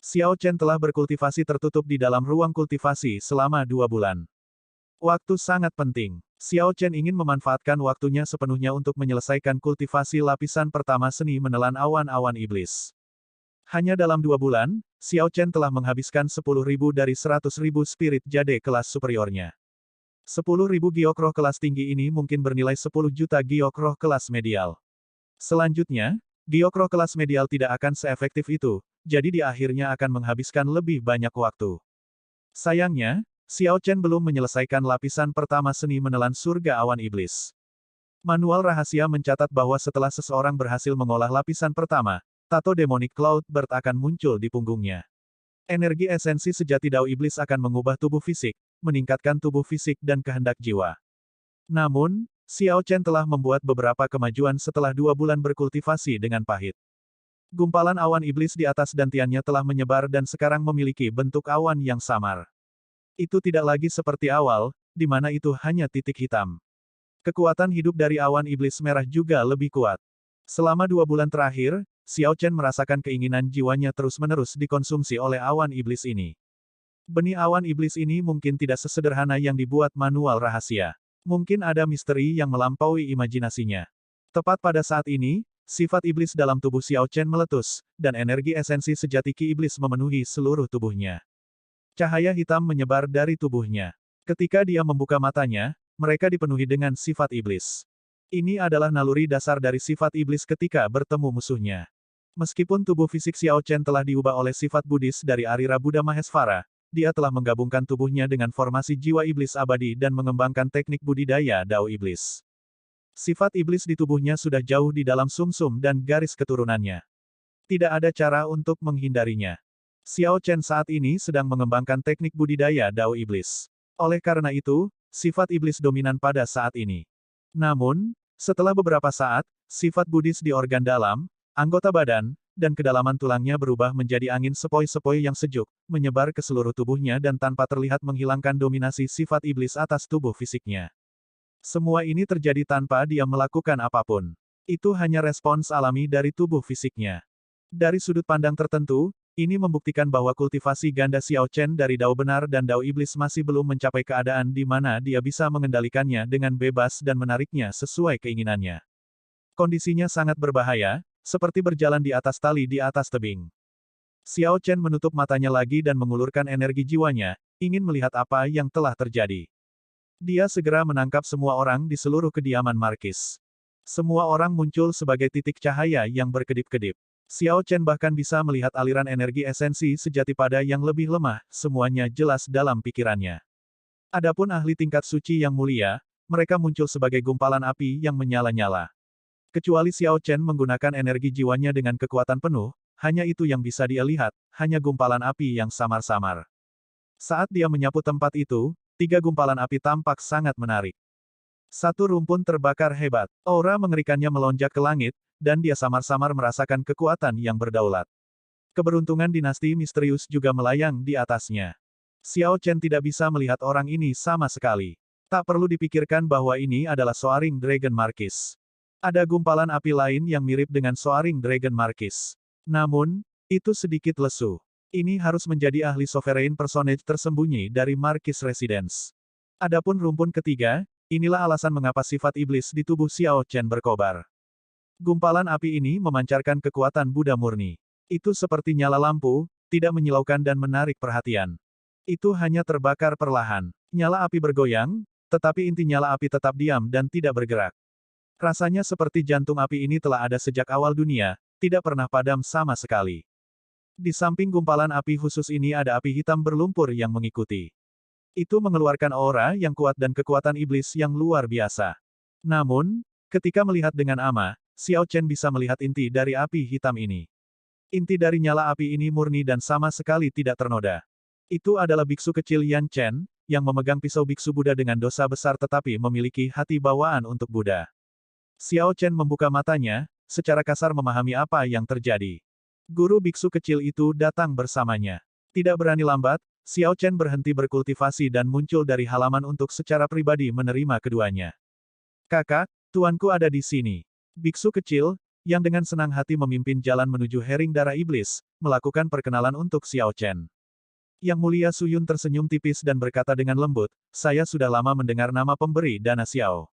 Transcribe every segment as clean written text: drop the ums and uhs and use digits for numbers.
Xiao Chen telah berkultivasi tertutup di dalam ruang kultivasi selama 2 bulan. Waktu sangat penting. Xiao Chen ingin memanfaatkan waktunya sepenuhnya untuk menyelesaikan kultivasi lapisan pertama seni menelan awan-awan iblis. Hanya dalam 2 bulan, Xiao Chen telah menghabiskan 10.000 dari 100.000 spirit jade kelas superiornya. 10.000 giok roh kelas tinggi ini mungkin bernilai 10 juta giok roh kelas medial. Selanjutnya, giok roh kelas medial tidak akan seefektif itu, jadi dia akhirnya akan menghabiskan lebih banyak waktu. Sayangnya, Xiao Chen belum menyelesaikan lapisan pertama seni menelan surga awan iblis. Manual rahasia mencatat bahwa setelah seseorang berhasil mengolah lapisan pertama, tato demonic cloud bird akan muncul di punggungnya. Energi esensi sejati Dao Iblis akan mengubah tubuh fisik, meningkatkan tubuh fisik dan kehendak jiwa. Namun, Xiao Chen telah membuat beberapa kemajuan setelah 2 bulan berkultivasi dengan pahit. Gumpalan awan iblis di atas dantiannya telah menyebar dan sekarang memiliki bentuk awan yang samar. Itu tidak lagi seperti awal, di mana itu hanya titik hitam. Kekuatan hidup dari awan iblis merah juga lebih kuat. Selama 2 bulan terakhir, Xiao Chen merasakan keinginan jiwanya terus-menerus dikonsumsi oleh awan iblis ini. Benih awan iblis ini mungkin tidak sesederhana yang dibuat manual rahasia. Mungkin ada misteri yang melampaui imajinasinya. Tepat pada saat ini, sifat iblis dalam tubuh Xiao Chen meletus, dan energi esensi sejati Ki iblis memenuhi seluruh tubuhnya. Cahaya hitam menyebar dari tubuhnya. Ketika dia membuka matanya, mereka dipenuhi dengan sifat iblis. Ini adalah naluri dasar dari sifat iblis ketika bertemu musuhnya. Meskipun tubuh fisik Xiao Chen telah diubah oleh sifat Buddhis dari Arira Buddha Mahesvara, dia telah menggabungkan tubuhnya dengan formasi jiwa iblis abadi dan mengembangkan teknik budidaya Dao Iblis. Sifat iblis di tubuhnya sudah jauh di dalam sumsum dan garis keturunannya. Tidak ada cara untuk menghindarinya. Xiao Chen saat ini sedang mengembangkan teknik budidaya Dao Iblis. Oleh karena itu, sifat iblis dominan pada saat ini. Namun, setelah beberapa saat, sifat Buddhis di organ dalam, anggota badan, dan kedalaman tulangnya berubah menjadi angin sepoi-sepoi yang sejuk, menyebar ke seluruh tubuhnya dan tanpa terlihat menghilangkan dominasi sifat iblis atas tubuh fisiknya. Semua ini terjadi tanpa dia melakukan apapun. Itu hanya respons alami dari tubuh fisiknya. Dari sudut pandang tertentu, ini membuktikan bahwa kultivasi ganda Xiao Chen dari Dao benar dan Dao iblis masih belum mencapai keadaan di mana dia bisa mengendalikannya dengan bebas dan menariknya sesuai keinginannya. Kondisinya sangat berbahaya, seperti berjalan di atas tali di atas tebing. Xiao Chen menutup matanya lagi dan mengulurkan energi jiwanya, ingin melihat apa yang telah terjadi. Dia segera menangkap semua orang di seluruh kediaman Markis. Semua orang muncul sebagai titik cahaya yang berkedip-kedip. Xiao Chen bahkan bisa melihat aliran energi esensi sejati pada yang lebih lemah, semuanya jelas dalam pikirannya. Adapun ahli tingkat suci yang mulia, mereka muncul sebagai gumpalan api yang menyala-nyala. Kecuali Xiao Chen menggunakan energi jiwanya dengan kekuatan penuh, hanya itu yang bisa dia lihat, hanya gumpalan api yang samar-samar. Saat dia menyapu tempat itu, 3 gumpalan api tampak sangat menarik. Satu rumpun terbakar hebat. Aura mengerikannya melonjak ke langit, dan dia samar-samar merasakan kekuatan yang berdaulat. Keberuntungan dinasti misterius juga melayang di atasnya. Xiao Chen tidak bisa melihat orang ini sama sekali. Tak perlu dipikirkan bahwa ini adalah Soaring Dragon Marquis. Ada gumpalan api lain yang mirip dengan Soaring Dragon Marquis. Namun, itu sedikit lesu. Ini harus menjadi ahli sovereign personage tersembunyi dari Marquis Residence. Adapun rumpun ketiga, inilah alasan mengapa sifat iblis di tubuh Xiao Chen berkobar. Gumpalan api ini memancarkan kekuatan Buddha murni. Itu seperti nyala lampu, tidak menyilaukan dan menarik perhatian. Itu hanya terbakar perlahan. Nyala api bergoyang, tetapi inti nyala api tetap diam dan tidak bergerak. Rasanya seperti jantung api ini telah ada sejak awal dunia, tidak pernah padam sama sekali. Di samping gumpalan api khusus ini ada api hitam berlumpur yang mengikuti. Itu mengeluarkan aura yang kuat dan kekuatan iblis yang luar biasa. Namun, ketika melihat dengan ama, Xiao Chen bisa melihat inti dari api hitam ini. Inti dari nyala api ini murni dan sama sekali tidak ternoda. Itu adalah biksu kecil Yan Chen, yang memegang pisau biksu Buddha dengan dosa besar tetapi memiliki hati bawaan untuk Buddha. Xiao Chen membuka matanya, secara kasar memahami apa yang terjadi. Guru biksu kecil itu datang bersamanya. Tidak berani lambat, Xiao Chen berhenti berkultivasi dan muncul dari halaman untuk secara pribadi menerima keduanya. Kakak, tuanku ada di sini. Biksu kecil, yang dengan senang hati memimpin jalan menuju Hering Darah Iblis, melakukan perkenalan untuk Xiao Chen. Yang Mulia Suyun tersenyum tipis dan berkata dengan lembut, saya sudah lama mendengar nama pemberi dana Xiao.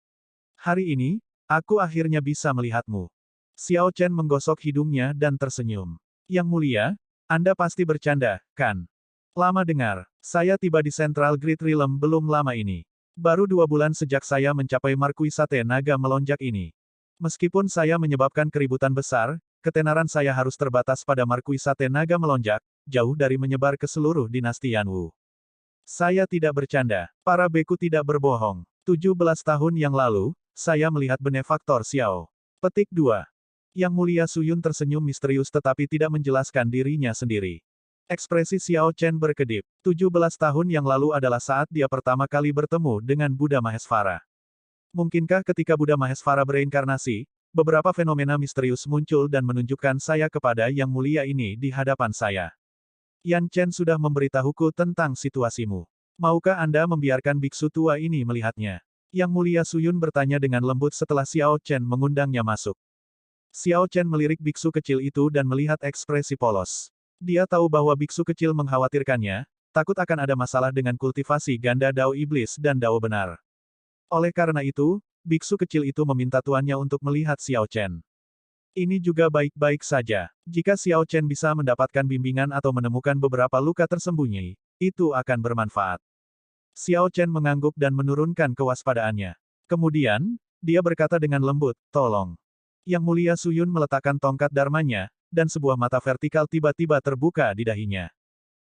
Hari ini, aku akhirnya bisa melihatmu. Xiao Chen menggosok hidungnya dan tersenyum. Yang Mulia, Anda pasti bercanda, kan? Lama dengar, saya tiba di Central Grid Realm belum lama ini. Baru 2 bulan sejak saya mencapai Markuisate Naga Melonjak ini. Meskipun saya menyebabkan keributan besar, ketenaran saya harus terbatas pada Markuisate Naga Melonjak, jauh dari menyebar ke seluruh dinasti Yanwu. Saya tidak bercanda, para beku tidak berbohong. 17 tahun yang lalu, saya melihat benefaktor Xiao. Petik 2. Yang Mulia Suyun tersenyum misterius tetapi tidak menjelaskan dirinya sendiri. Ekspresi Xiao Chen berkedip. 17 tahun yang lalu adalah saat dia pertama kali bertemu dengan Buddha Mahesvara. Mungkinkah ketika Buddha Mahesvara bereinkarnasi, beberapa fenomena misterius muncul dan menunjukkan saya kepada Yang Mulia ini di hadapan saya. Yan Chen sudah memberitahuku tentang situasimu. Maukah Anda membiarkan biksu tua ini melihatnya? Yang Mulia Suyun bertanya dengan lembut setelah Xiao Chen mengundangnya masuk. Xiao Chen melirik biksu kecil itu dan melihat ekspresi polos. Dia tahu bahwa biksu kecil mengkhawatirkannya, takut akan ada masalah dengan kultivasi ganda Dao Iblis dan Dao Benar. Oleh karena itu, biksu kecil itu meminta tuannya untuk melihat Xiao Chen. Ini juga baik-baik saja. Jika Xiao Chen bisa mendapatkan bimbingan atau menemukan beberapa luka tersembunyi, itu akan bermanfaat. Xiao Chen mengangguk dan menurunkan kewaspadaannya. Kemudian, dia berkata dengan lembut, tolong. Yang Mulia Suyun meletakkan tongkat dharmanya, dan sebuah mata vertikal tiba-tiba terbuka di dahinya.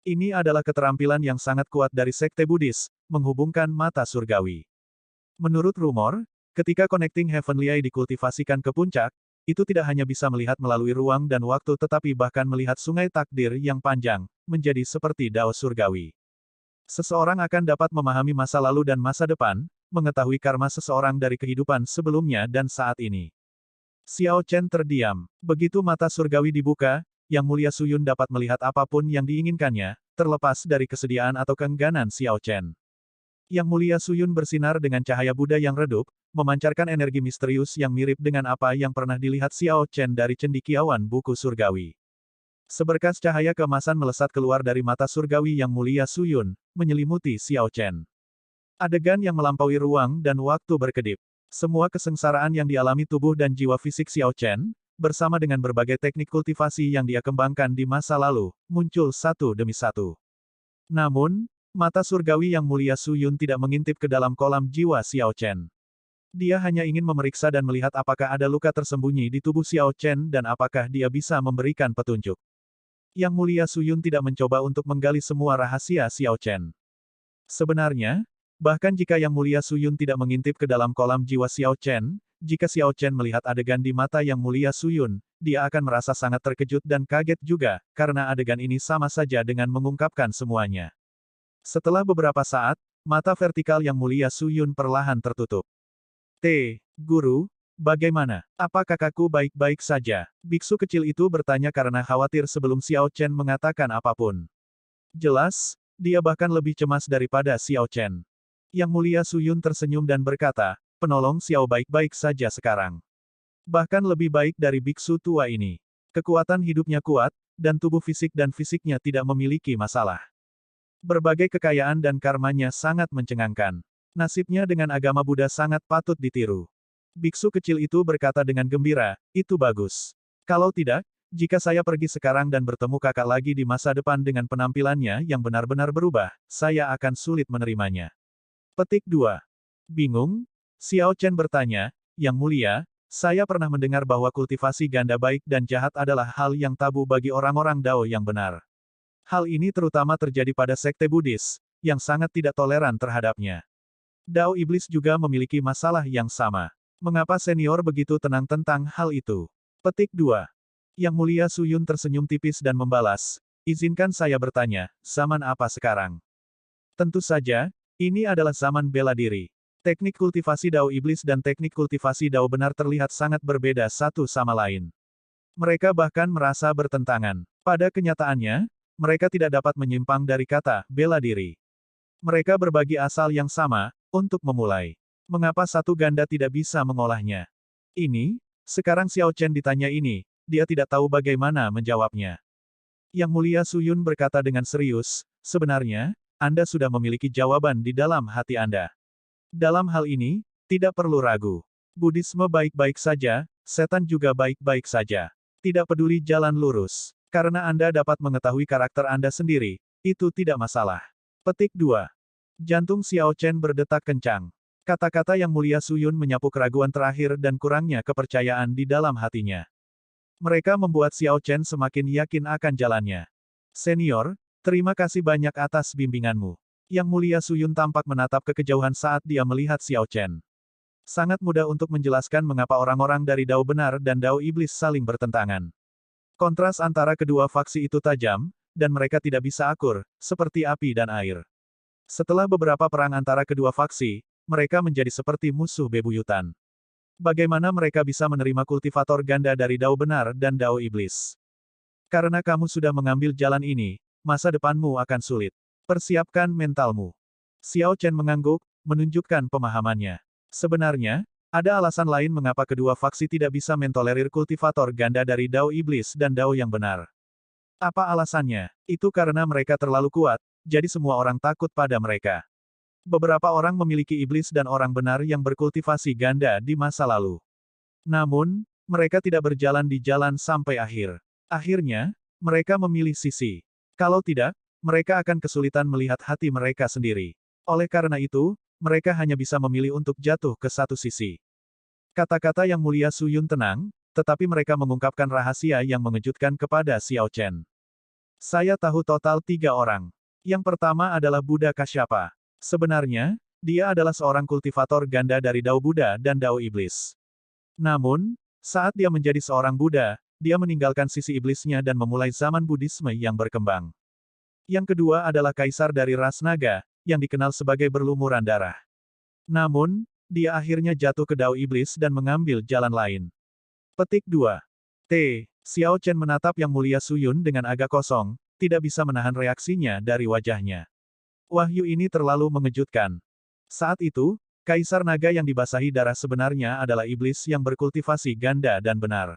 Ini adalah keterampilan yang sangat kuat dari Sekte Buddhis, menghubungkan mata surgawi. Menurut rumor, ketika Connecting Heavenly Eye dikultivasikan ke puncak, itu tidak hanya bisa melihat melalui ruang dan waktu tetapi bahkan melihat sungai takdir yang panjang, menjadi seperti Dao surgawi. Seseorang akan dapat memahami masa lalu dan masa depan, mengetahui karma seseorang dari kehidupan sebelumnya dan saat ini. Xiao Chen terdiam. Begitu mata surgawi dibuka, Yang Mulia Suyun dapat melihat apapun yang diinginkannya, terlepas dari kesediaan atau keengganan Xiao Chen. Yang Mulia Suyun bersinar dengan cahaya Buddha yang redup, memancarkan energi misterius yang mirip dengan apa yang pernah dilihat Xiao Chen dari cendekiawan buku surgawi. Seberkas cahaya keemasan melesat keluar dari mata surgawi Yang Mulia Suyun, menyelimuti Xiao Chen. Adegan yang melampaui ruang dan waktu berkedip. Semua kesengsaraan yang dialami tubuh dan jiwa fisik Xiao Chen, bersama dengan berbagai teknik kultivasi yang dia kembangkan di masa lalu, muncul satu demi satu. Namun, mata surgawi Yang Mulia Suyun tidak mengintip ke dalam kolam jiwa Xiao Chen. Dia hanya ingin memeriksa dan melihat apakah ada luka tersembunyi di tubuh Xiao Chen dan apakah dia bisa memberikan petunjuk. Yang Mulia Suyun tidak mencoba untuk menggali semua rahasia Xiao Chen. Sebenarnya, bahkan jika Yang Mulia Suyun tidak mengintip ke dalam kolam jiwa Xiao Chen, jika Xiao Chen melihat adegan di mata Yang Mulia Suyun, dia akan merasa sangat terkejut dan kaget juga, karena adegan ini sama saja dengan mengungkapkan semuanya. Setelah beberapa saat, mata vertikal Yang Mulia Suyun perlahan tertutup. Guru, bagaimana? Apa kakakku baik-baik saja? Biksu kecil itu bertanya karena khawatir sebelum Xiao Chen mengatakan apapun. Jelas, dia bahkan lebih cemas daripada Xiao Chen. Yang Mulia Suyun tersenyum dan berkata, penolong Xiao baik-baik saja sekarang. Bahkan lebih baik dari biksu tua ini. Kekuatan hidupnya kuat, dan tubuh fisik dan fisiknya tidak memiliki masalah. Berbagai kekayaan dan karmanya sangat mencengangkan. Nasibnya dengan agama Buddha sangat patut ditiru. Biksu kecil itu berkata dengan gembira, itu bagus. Kalau tidak, jika saya pergi sekarang dan bertemu kakak lagi di masa depan dengan penampilannya yang benar-benar berubah, saya akan sulit menerimanya. Petik 2. Bingung? Xiao Chen bertanya, Yang Mulia, saya pernah mendengar bahwa kultivasi ganda baik dan jahat adalah hal yang tabu bagi orang-orang Dao yang benar. Hal ini terutama terjadi pada Sekte Buddhis, yang sangat tidak toleran terhadapnya. Dao Iblis juga memiliki masalah yang sama. Mengapa senior begitu tenang tentang hal itu? Petik 2. Yang Mulia Suyun tersenyum tipis dan membalas, izinkan saya bertanya, zaman apa sekarang? Tentu saja, ini adalah zaman bela diri. Teknik kultivasi Dao Iblis dan teknik kultivasi Dao Benar terlihat sangat berbeda satu sama lain. Mereka bahkan merasa bertentangan. Pada kenyataannya, mereka tidak dapat menyimpang dari kata bela diri. Mereka berbagi asal yang sama, untuk memulai. Mengapa satu ganda tidak bisa mengolahnya? Ini, Sekarang Xiao Chen ditanya ini, dia tidak tahu bagaimana menjawabnya. Yang Mulia Suyun berkata dengan serius, sebenarnya, Anda sudah memiliki jawaban di dalam hati Anda. Dalam hal ini, tidak perlu ragu. Buddhisme baik-baik saja, setan juga baik-baik saja. Tidak peduli jalan lurus. Karena Anda dapat mengetahui karakter Anda sendiri, itu tidak masalah. Petik 2. Jantung Xiao Chen berdetak kencang. Kata-kata Yang Mulia Suyun menyapu keraguan terakhir dan kurangnya kepercayaan di dalam hatinya. Mereka membuat Xiao Chen semakin yakin akan jalannya. Senior, terima kasih banyak atas bimbinganmu. Yang Mulia Suyun tampak menatap ke kejauhan saat dia melihat Xiao Chen. Sangat mudah untuk menjelaskan mengapa orang-orang dari Dao Benar dan Dao Iblis saling bertentangan. Kontras antara kedua faksi itu tajam, dan mereka tidak bisa akur, seperti api dan air. Setelah beberapa perang antara kedua faksi, mereka menjadi seperti musuh bebuyutan. Bagaimana mereka bisa menerima kultivator ganda dari Dao Benar dan Dao Iblis? Karena kamu sudah mengambil jalan ini, masa depanmu akan sulit. Persiapkan mentalmu. Xiao Chen mengangguk, menunjukkan pemahamannya. Sebenarnya, ada alasan lain mengapa kedua faksi tidak bisa mentolerir kultivator ganda dari Dao Iblis dan Dao yang benar. Apa alasannya? Itu karena mereka terlalu kuat, jadi semua orang takut pada mereka. Beberapa orang memiliki iblis dan orang benar yang berkultivasi ganda di masa lalu. Namun, mereka tidak berjalan di jalan sampai akhir. Akhirnya, mereka memilih sisi. Kalau tidak, mereka akan kesulitan melihat hati mereka sendiri. Oleh karena itu, mereka hanya bisa memilih untuk jatuh ke satu sisi. Kata-kata Yang Mulia Suyun tenang, tetapi mereka mengungkapkan rahasia yang mengejutkan kepada Xiao Chen. Saya tahu total 3 orang. Yang pertama adalah Buddha Kasyapa. Sebenarnya, dia adalah seorang kultivator ganda dari Dao Buddha dan Dao Iblis. Namun, saat dia menjadi seorang Buddha, dia meninggalkan sisi iblisnya dan memulai zaman Buddhisme yang berkembang. Yang kedua adalah Kaisar dari ras naga, yang dikenal sebagai berlumuran darah. Namun, dia akhirnya jatuh ke Dao Iblis dan mengambil jalan lain. Petik 2. Xiao Chen menatap Yang Mulia Suyun dengan agak kosong, tidak bisa menahan reaksinya dari wajahnya. Wahyu ini terlalu mengejutkan. Saat itu, Kaisar Naga yang dibasahi darah sebenarnya adalah iblis yang berkultivasi ganda dan benar.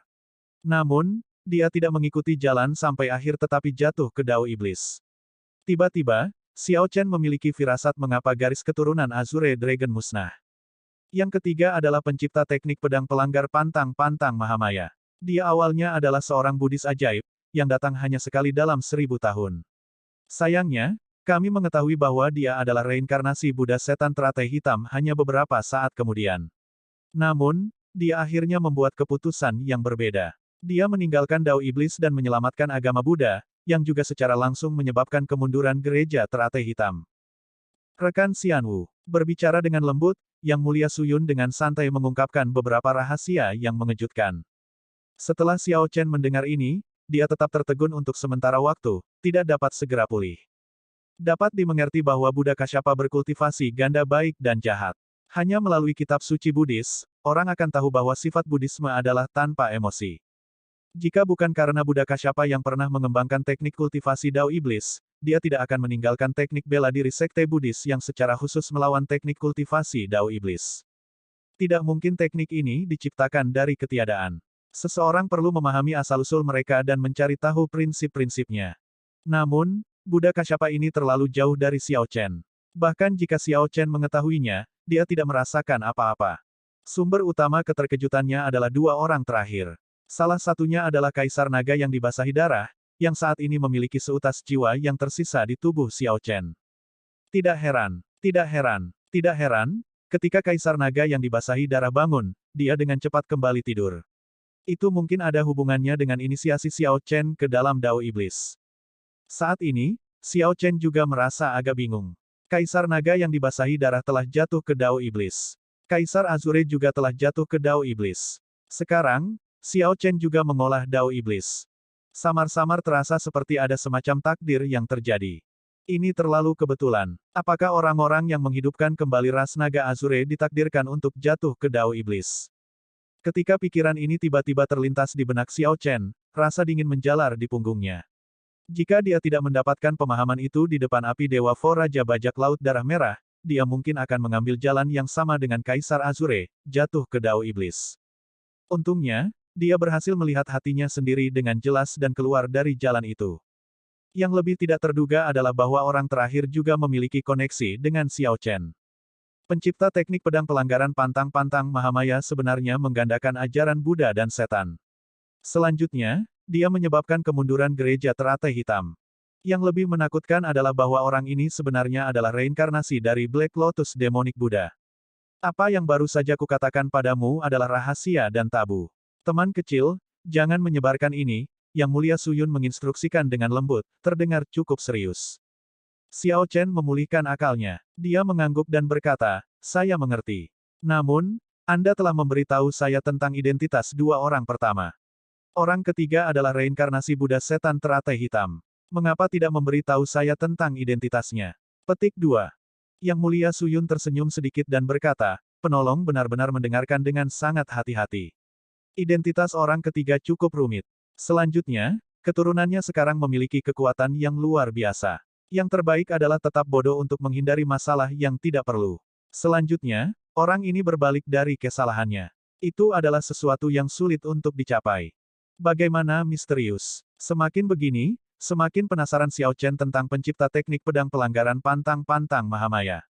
Namun, dia tidak mengikuti jalan sampai akhir tetapi jatuh ke Dao Iblis. Tiba-tiba, Xiao Chen memiliki firasat mengapa garis keturunan Azure Dragon musnah. Yang ketiga adalah pencipta teknik pedang pelanggar pantang-pantang Mahamaya. Dia awalnya adalah seorang Buddhis ajaib, yang datang hanya sekali dalam 1000 tahun. Sayangnya, kami mengetahui bahwa dia adalah reinkarnasi Buddha setan teratai hitam hanya beberapa saat kemudian. Namun, dia akhirnya membuat keputusan yang berbeda. Dia meninggalkan Dao Iblis dan menyelamatkan agama Buddha, yang juga secara langsung menyebabkan kemunduran gereja teratai hitam. Rekan Xianwu, berbicara dengan lembut, Yang Mulia Suyun dengan santai mengungkapkan beberapa rahasia yang mengejutkan. Setelah Xiao Chen mendengar ini, dia tetap tertegun untuk sementara waktu, tidak dapat segera pulih. Dapat dimengerti bahwa Buddha Kasyapa berkultivasi ganda baik dan jahat. Hanya melalui kitab suci Buddhis, orang akan tahu bahwa sifat Buddhisme adalah tanpa emosi. Jika bukan karena Buddha Kasyapa yang pernah mengembangkan teknik kultivasi Dao Iblis, dia tidak akan meninggalkan teknik bela diri sekte Buddhis yang secara khusus melawan teknik kultivasi Dao Iblis. Tidak mungkin teknik ini diciptakan dari ketiadaan. Seseorang perlu memahami asal-usul mereka dan mencari tahu prinsip-prinsipnya. Namun, Buddha Kasyapa ini terlalu jauh dari Xiao Chen. Bahkan jika Xiao Chen mengetahuinya, dia tidak merasakan apa-apa. Sumber utama keterkejutannya adalah 2 orang terakhir. Salah satunya adalah Kaisar Naga yang dibasahi darah, yang saat ini memiliki seutas jiwa yang tersisa di tubuh Xiao Chen. Tidak heran, ketika Kaisar Naga yang dibasahi darah bangun, dia dengan cepat kembali tidur. Itu mungkin ada hubungannya dengan inisiasi Xiao Chen ke dalam Dao Iblis. Saat ini, Xiao Chen juga merasa agak bingung. Kaisar Naga yang dibasahi darah telah jatuh ke Dao Iblis. Kaisar Azure juga telah jatuh ke Dao Iblis. Sekarang, Xiao Chen juga mengolah Dao Iblis. Samar-samar terasa seperti ada semacam takdir yang terjadi. Ini terlalu kebetulan. Apakah orang-orang yang menghidupkan kembali ras naga Azure ditakdirkan untuk jatuh ke Dao Iblis? Ketika pikiran ini tiba-tiba terlintas di benak Xiao Chen, rasa dingin menjalar di punggungnya. Jika dia tidak mendapatkan pemahaman itu di depan api Dewa Fo Raja Bajak Laut Darah Merah, dia mungkin akan mengambil jalan yang sama dengan Kaisar Azure, jatuh ke Dao Iblis. Untungnya, dia berhasil melihat hatinya sendiri dengan jelas dan keluar dari jalan itu. Yang lebih tidak terduga adalah bahwa orang terakhir juga memiliki koneksi dengan Xiao Chen. Pencipta teknik pedang pelanggaran pantang-pantang Mahamaya sebenarnya menggandakan ajaran Buddha dan setan. Selanjutnya, dia menyebabkan kemunduran gereja teratai hitam. Yang lebih menakutkan adalah bahwa orang ini sebenarnya adalah reinkarnasi dari Black Lotus Demonic Buddha. Apa yang baru saja kukatakan padamu adalah rahasia dan tabu. Teman kecil, jangan menyebarkan ini, Yang Mulia Suyun menginstruksikan dengan lembut, terdengar cukup serius. Xiao Chen memulihkan akalnya. Dia mengangguk dan berkata, saya mengerti. Namun, Anda telah memberitahu saya tentang identitas dua orang pertama. Orang ketiga adalah reinkarnasi Buddha setan teratai hitam. Mengapa tidak memberitahu saya tentang identitasnya? Petik 2. Yang Mulia Suyun tersenyum sedikit dan berkata, penolong benar-benar mendengarkan dengan sangat hati-hati. Identitas orang ketiga cukup rumit. Selanjutnya, keturunannya sekarang memiliki kekuatan yang luar biasa. Yang terbaik adalah tetap bodoh untuk menghindari masalah yang tidak perlu. Selanjutnya, orang ini berbalik dari kesalahannya. Itu adalah sesuatu yang sulit untuk dicapai. Bagaimana misterius. Semakin begini, semakin penasaran Xiao Chen tentang pencipta teknik pedang pelanggaran pantang-pantang Mahamaya.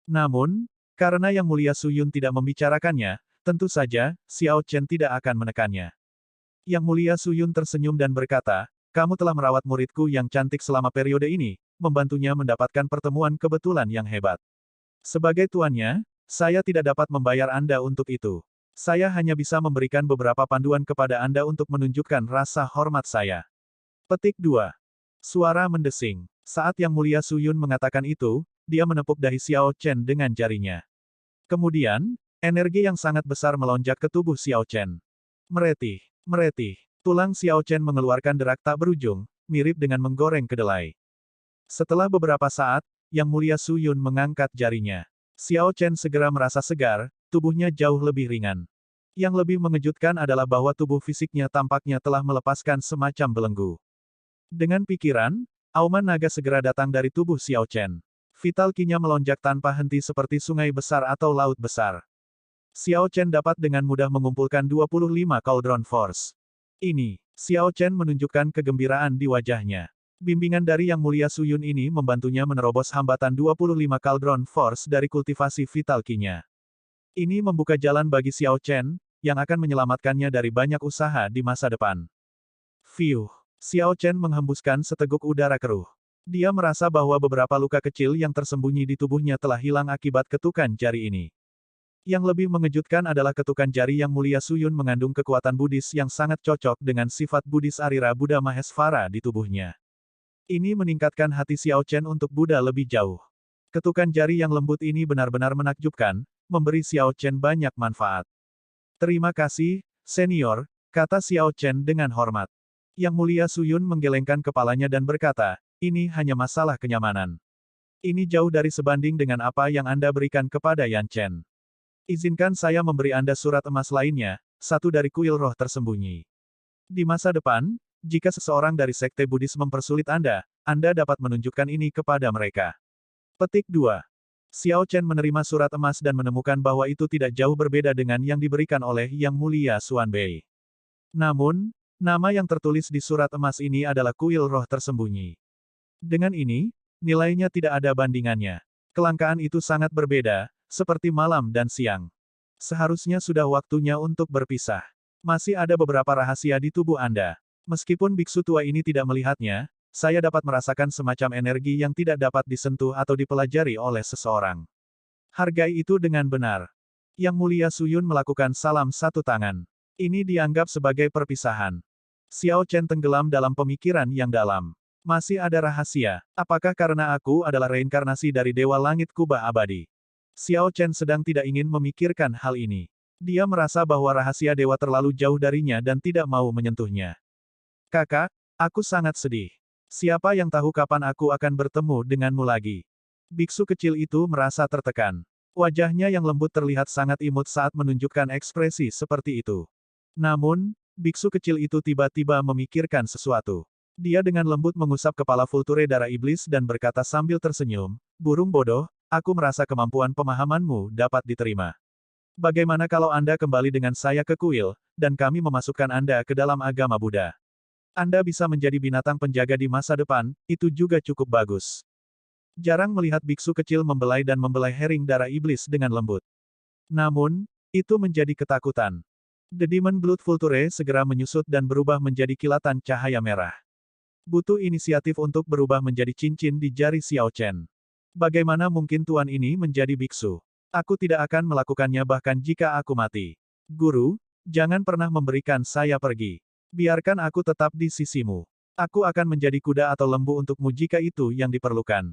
Namun, karena Yang Mulia Suyun tidak membicarakannya, tentu saja, Xiao Chen tidak akan menekannya. Yang Mulia Suyun tersenyum dan berkata, kamu telah merawat muridku yang cantik selama periode ini, membantunya mendapatkan pertemuan kebetulan yang hebat. Sebagai tuannya, saya tidak dapat membayar Anda untuk itu. Saya hanya bisa memberikan beberapa panduan kepada Anda untuk menunjukkan rasa hormat saya. Petik 2. Suara mendesing. Saat Yang Mulia Suyun mengatakan itu, dia menepuk dahi Xiao Chen dengan jarinya. Kemudian, energi yang sangat besar melonjak ke tubuh Xiao Chen. Meretih, meretih. Tulang Xiao Chen mengeluarkan derak tak berujung, mirip dengan menggoreng kedelai. Setelah beberapa saat, Yang Mulia Suyun mengangkat jarinya. Xiao Chen segera merasa segar, tubuhnya jauh lebih ringan. Yang lebih mengejutkan adalah bahwa tubuh fisiknya tampaknya telah melepaskan semacam belenggu. Dengan pikiran, auman naga segera datang dari tubuh Xiao Chen. Vital Qi-nya melonjak tanpa henti seperti sungai besar atau laut besar. Xiao Chen dapat dengan mudah mengumpulkan 25 Cauldron Force. Ini, Xiao Chen menunjukkan kegembiraan di wajahnya. Bimbingan dari Yang Mulia Suyun ini membantunya menerobos hambatan 25 Cauldron Force dari kultivasi Vital Qi-nya. Ini membuka jalan bagi Xiao Chen, yang akan menyelamatkannya dari banyak usaha di masa depan. Fiuh. Xiao Chen menghembuskan seteguk udara keruh. Dia merasa bahwa beberapa luka kecil yang tersembunyi di tubuhnya telah hilang akibat ketukan jari ini. Yang lebih mengejutkan adalah ketukan jari Yang Mulia Suyun mengandung kekuatan Buddhis yang sangat cocok dengan sifat Buddhis Arira Buddha Mahesvara di tubuhnya. Ini meningkatkan hati Xiao Chen untuk Buddha lebih jauh. Ketukan jari yang lembut ini benar-benar menakjubkan, memberi Xiao Chen banyak manfaat. Terima kasih, senior, kata Xiao Chen dengan hormat. Yang Mulia Suyun menggelengkan kepalanya dan berkata, ini hanya masalah kenyamanan. Ini jauh dari sebanding dengan apa yang Anda berikan kepada Yan Chen. Izinkan saya memberi Anda surat emas lainnya, satu dari kuil roh tersembunyi. Di masa depan, jika seseorang dari sekte Buddhis mempersulit Anda dapat menunjukkan ini kepada mereka. Petik 2. Xiao Chen menerima surat emas dan menemukan bahwa itu tidak jauh berbeda dengan yang diberikan oleh Yang Mulia Xuanbei. Namun, nama yang tertulis di surat emas ini adalah kuil roh tersembunyi. Dengan ini, nilainya tidak ada bandingannya. Kelangkaan itu sangat berbeda, seperti malam dan siang. Seharusnya sudah waktunya untuk berpisah. Masih ada beberapa rahasia di tubuh Anda. Meskipun biksu tua ini tidak melihatnya, saya dapat merasakan semacam energi yang tidak dapat disentuh atau dipelajari oleh seseorang. Hargai itu dengan benar. Yang Mulia Suyun melakukan salam satu tangan. Ini dianggap sebagai perpisahan. Xiao Chen tenggelam dalam pemikiran yang dalam. Masih ada rahasia. Apakah karena aku adalah reinkarnasi dari Dewa Langit Kubah Abadi? Xiao Chen sedang tidak ingin memikirkan hal ini. Dia merasa bahwa rahasia dewa terlalu jauh darinya dan tidak mau menyentuhnya. Kakak, aku sangat sedih. Siapa yang tahu kapan aku akan bertemu denganmu lagi? Biksu kecil itu merasa tertekan. Wajahnya yang lembut terlihat sangat imut saat menunjukkan ekspresi seperti itu. Namun, biksu kecil itu tiba-tiba memikirkan sesuatu. Dia dengan lembut mengusap kepala Vulture darah iblis dan berkata sambil tersenyum, burung bodoh, aku merasa kemampuan pemahamanmu dapat diterima. Bagaimana kalau Anda kembali dengan saya ke kuil, dan kami memasukkan Anda ke dalam agama Buddha. Anda bisa menjadi binatang penjaga di masa depan, itu juga cukup bagus. Jarang melihat biksu kecil membelai dan membelai herring darah iblis dengan lembut. Namun, itu menjadi ketakutan. The Demon Blood Vulture segera menyusut dan berubah menjadi kilatan cahaya merah. Butuh inisiatif untuk berubah menjadi cincin di jari Xiao Chen. Bagaimana mungkin tuan ini menjadi biksu? Aku tidak akan melakukannya bahkan jika aku mati. Guru, jangan pernah memberikan saya pergi. Biarkan aku tetap di sisimu. Aku akan menjadi kuda atau lembu untukmu jika itu yang diperlukan.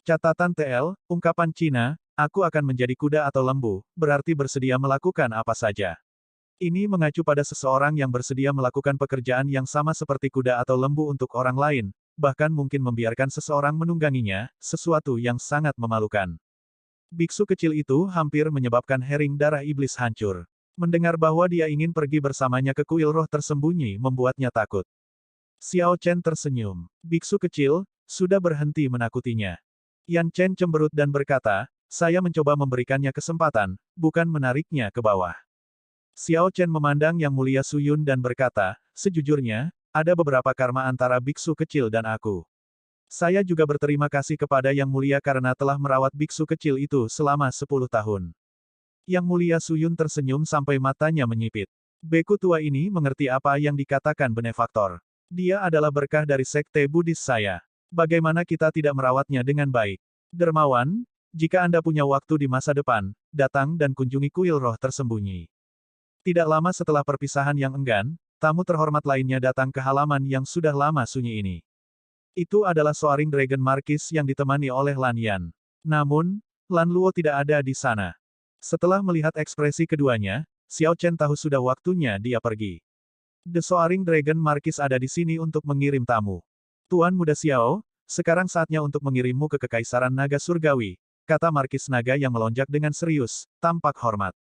Catatan TL, ungkapan Cina, aku akan menjadi kuda atau lembu, berarti bersedia melakukan apa saja. Ini mengacu pada seseorang yang bersedia melakukan pekerjaan yang sama seperti kuda atau lembu untuk orang lain, bahkan mungkin membiarkan seseorang menungganginya, sesuatu yang sangat memalukan. Biksu kecil itu hampir menyebabkan herring darah iblis hancur. Mendengar bahwa dia ingin pergi bersamanya ke kuil roh tersembunyi membuatnya takut. Xiao Chen tersenyum. Biksu kecil, sudah berhenti menakutinya. Yan Chen cemberut dan berkata, saya mencoba memberikannya kesempatan, bukan menariknya ke bawah. Xiao Chen memandang Yang Mulia Suyun dan berkata, sejujurnya, ada beberapa karma antara biksu kecil dan aku. Saya juga berterima kasih kepada Yang Mulia karena telah merawat biksu kecil itu selama 10 tahun. Yang Mulia Suyun tersenyum sampai matanya menyipit. Beku tua ini mengerti apa yang dikatakan benefaktor. Dia adalah berkah dari sekte Buddhis saya. Bagaimana kita tidak merawatnya dengan baik? Dermawan, jika Anda punya waktu di masa depan, datang dan kunjungi kuil roh tersembunyi. Tidak lama setelah perpisahan yang enggan, tamu terhormat lainnya datang ke halaman yang sudah lama sunyi ini. Itu adalah Soaring Dragon Marquis yang ditemani oleh Lan Yan. Namun, Lan Luo tidak ada di sana. Setelah melihat ekspresi keduanya, Xiao Chen tahu sudah waktunya dia pergi. The Soaring Dragon Marquis ada di sini untuk mengirim tamu. Tuan Muda Xiao, sekarang saatnya untuk mengirimmu ke Kekaisaran Naga Surgawi, kata Markis Naga yang melonjak dengan serius, tampak hormat.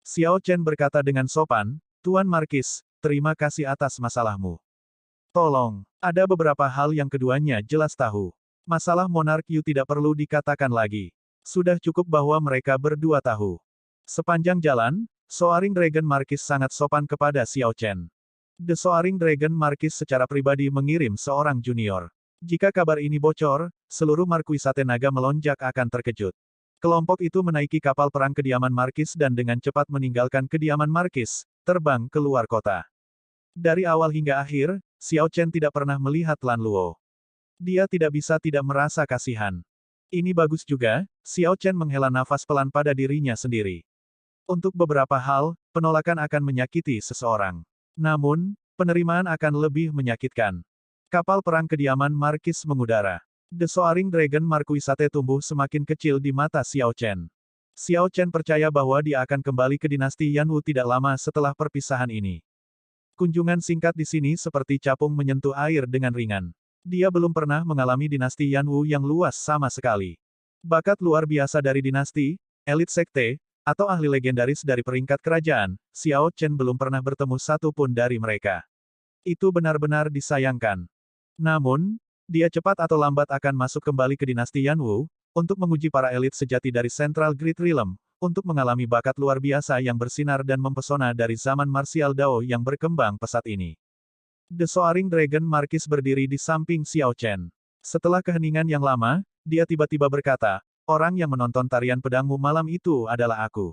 Xiao Chen berkata dengan sopan, Tuan Markis, terima kasih atas masalahmu. Tolong, ada beberapa hal yang keduanya jelas tahu. Masalah Monarch Yu tidak perlu dikatakan lagi. Sudah cukup bahwa mereka berdua tahu. Sepanjang jalan, Soaring Dragon Marquis sangat sopan kepada Xiao Chen. The Soaring Dragon Marquis secara pribadi mengirim seorang junior. Jika kabar ini bocor, seluruh Markuisate Naga melonjak akan terkejut. Kelompok itu menaiki kapal perang kediaman Markis dan dengan cepat meninggalkan kediaman Markis, terbang ke luar kota. Dari awal hingga akhir, Xiao Chen tidak pernah melihat Lan Luo. Dia tidak bisa tidak merasa kasihan. Ini bagus juga, Xiao Chen menghela nafas pelan pada dirinya sendiri. Untuk beberapa hal, penolakan akan menyakiti seseorang. Namun, penerimaan akan lebih menyakitkan. Kapal perang kediaman Markis mengudara. The Soaring Dragon Markuisate tumbuh semakin kecil di mata Xiao Chen. Xiao Chen percaya bahwa dia akan kembali ke dinasti Yanwu tidak lama setelah perpisahan ini. Kunjungan singkat di sini seperti capung menyentuh air dengan ringan. Dia belum pernah mengalami dinasti Yanwu yang luas sama sekali. Bakat luar biasa dari dinasti, elit sekte, atau ahli legendaris dari peringkat kerajaan, Xiao Chen belum pernah bertemu satu pun dari mereka. Itu benar-benar disayangkan. Namun, dia cepat atau lambat akan masuk kembali ke dinasti Yanwu, untuk menguji para elit sejati dari Central Great Realm, untuk mengalami bakat luar biasa yang bersinar dan mempesona dari zaman martial Dao yang berkembang pesat ini. The Soaring Dragon Marquis berdiri di samping Xiao Chen. Setelah keheningan yang lama, dia tiba-tiba berkata, orang yang menonton tarian pedangmu malam itu adalah aku.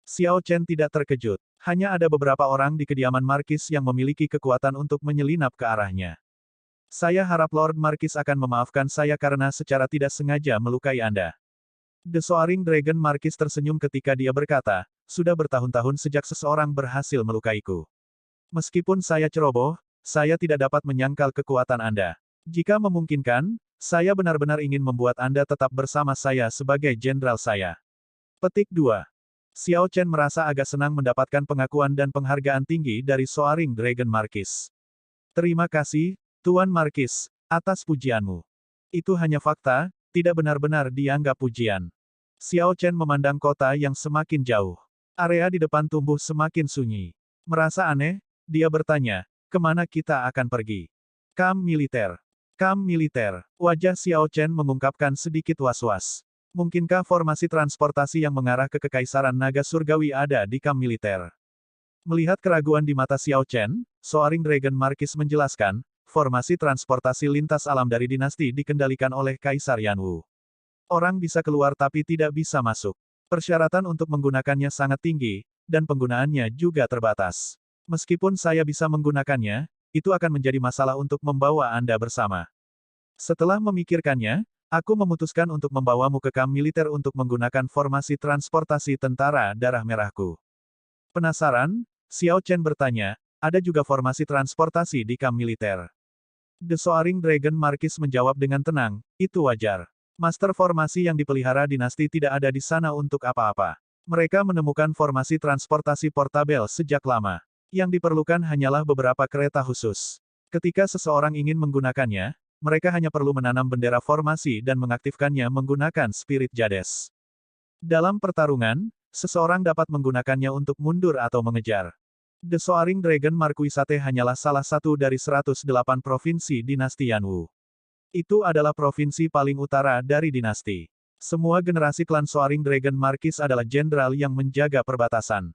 Xiao Chen tidak terkejut. Hanya ada beberapa orang di kediaman Markis yang memiliki kekuatan untuk menyelinap ke arahnya. Saya harap Lord Markis akan memaafkan saya karena secara tidak sengaja melukai Anda. The Soaring Dragon Marquis tersenyum ketika dia berkata, sudah bertahun-tahun sejak seseorang berhasil melukaiku. Meskipun saya ceroboh, saya tidak dapat menyangkal kekuatan Anda. Jika memungkinkan, saya benar-benar ingin membuat Anda tetap bersama saya sebagai jenderal saya. Petik 2. Xiao Chen merasa agak senang mendapatkan pengakuan dan penghargaan tinggi dari Soaring Dragon Marquis. Terima kasih, Tuan Marquis, atas pujianmu. Itu hanya fakta, tidak benar-benar dianggap pujian. Xiao Chen memandang kota yang semakin jauh. Area di depan tumbuh semakin sunyi. Merasa aneh, dia bertanya, kemana kita akan pergi? Kamp militer. Kamp militer. Wajah Xiao Chen mengungkapkan sedikit was-was. Mungkinkah formasi transportasi yang mengarah ke Kekaisaran Naga Surgawi ada di kamp militer? Melihat keraguan di mata Xiao Chen, Soaring Dragon Marquis menjelaskan, formasi transportasi lintas alam dari dinasti dikendalikan oleh Kaisar Yanwu. Orang bisa keluar tapi tidak bisa masuk. Persyaratan untuk menggunakannya sangat tinggi, dan penggunaannya juga terbatas. Meskipun saya bisa menggunakannya, itu akan menjadi masalah untuk membawa Anda bersama. Setelah memikirkannya, aku memutuskan untuk membawamu ke kamp militer untuk menggunakan formasi transportasi tentara darah merahku. Penasaran? Xiao Chen bertanya, ada juga formasi transportasi di kamp militer. The Soaring Dragon Marquis menjawab dengan tenang, itu wajar. Master formasi yang dipelihara dinasti tidak ada di sana untuk apa-apa. Mereka menemukan formasi transportasi portabel sejak lama. Yang diperlukan hanyalah beberapa kereta khusus. Ketika seseorang ingin menggunakannya, mereka hanya perlu menanam bendera formasi dan mengaktifkannya menggunakan spirit jades. Dalam pertarungan, seseorang dapat menggunakannya untuk mundur atau mengejar. The Soaring Dragon Marquisate hanyalah salah satu dari 108 provinsi dinasti Yanwu. Itu adalah provinsi paling utara dari dinasti. Semua generasi klan Soaring Dragon Marquis adalah jenderal yang menjaga perbatasan.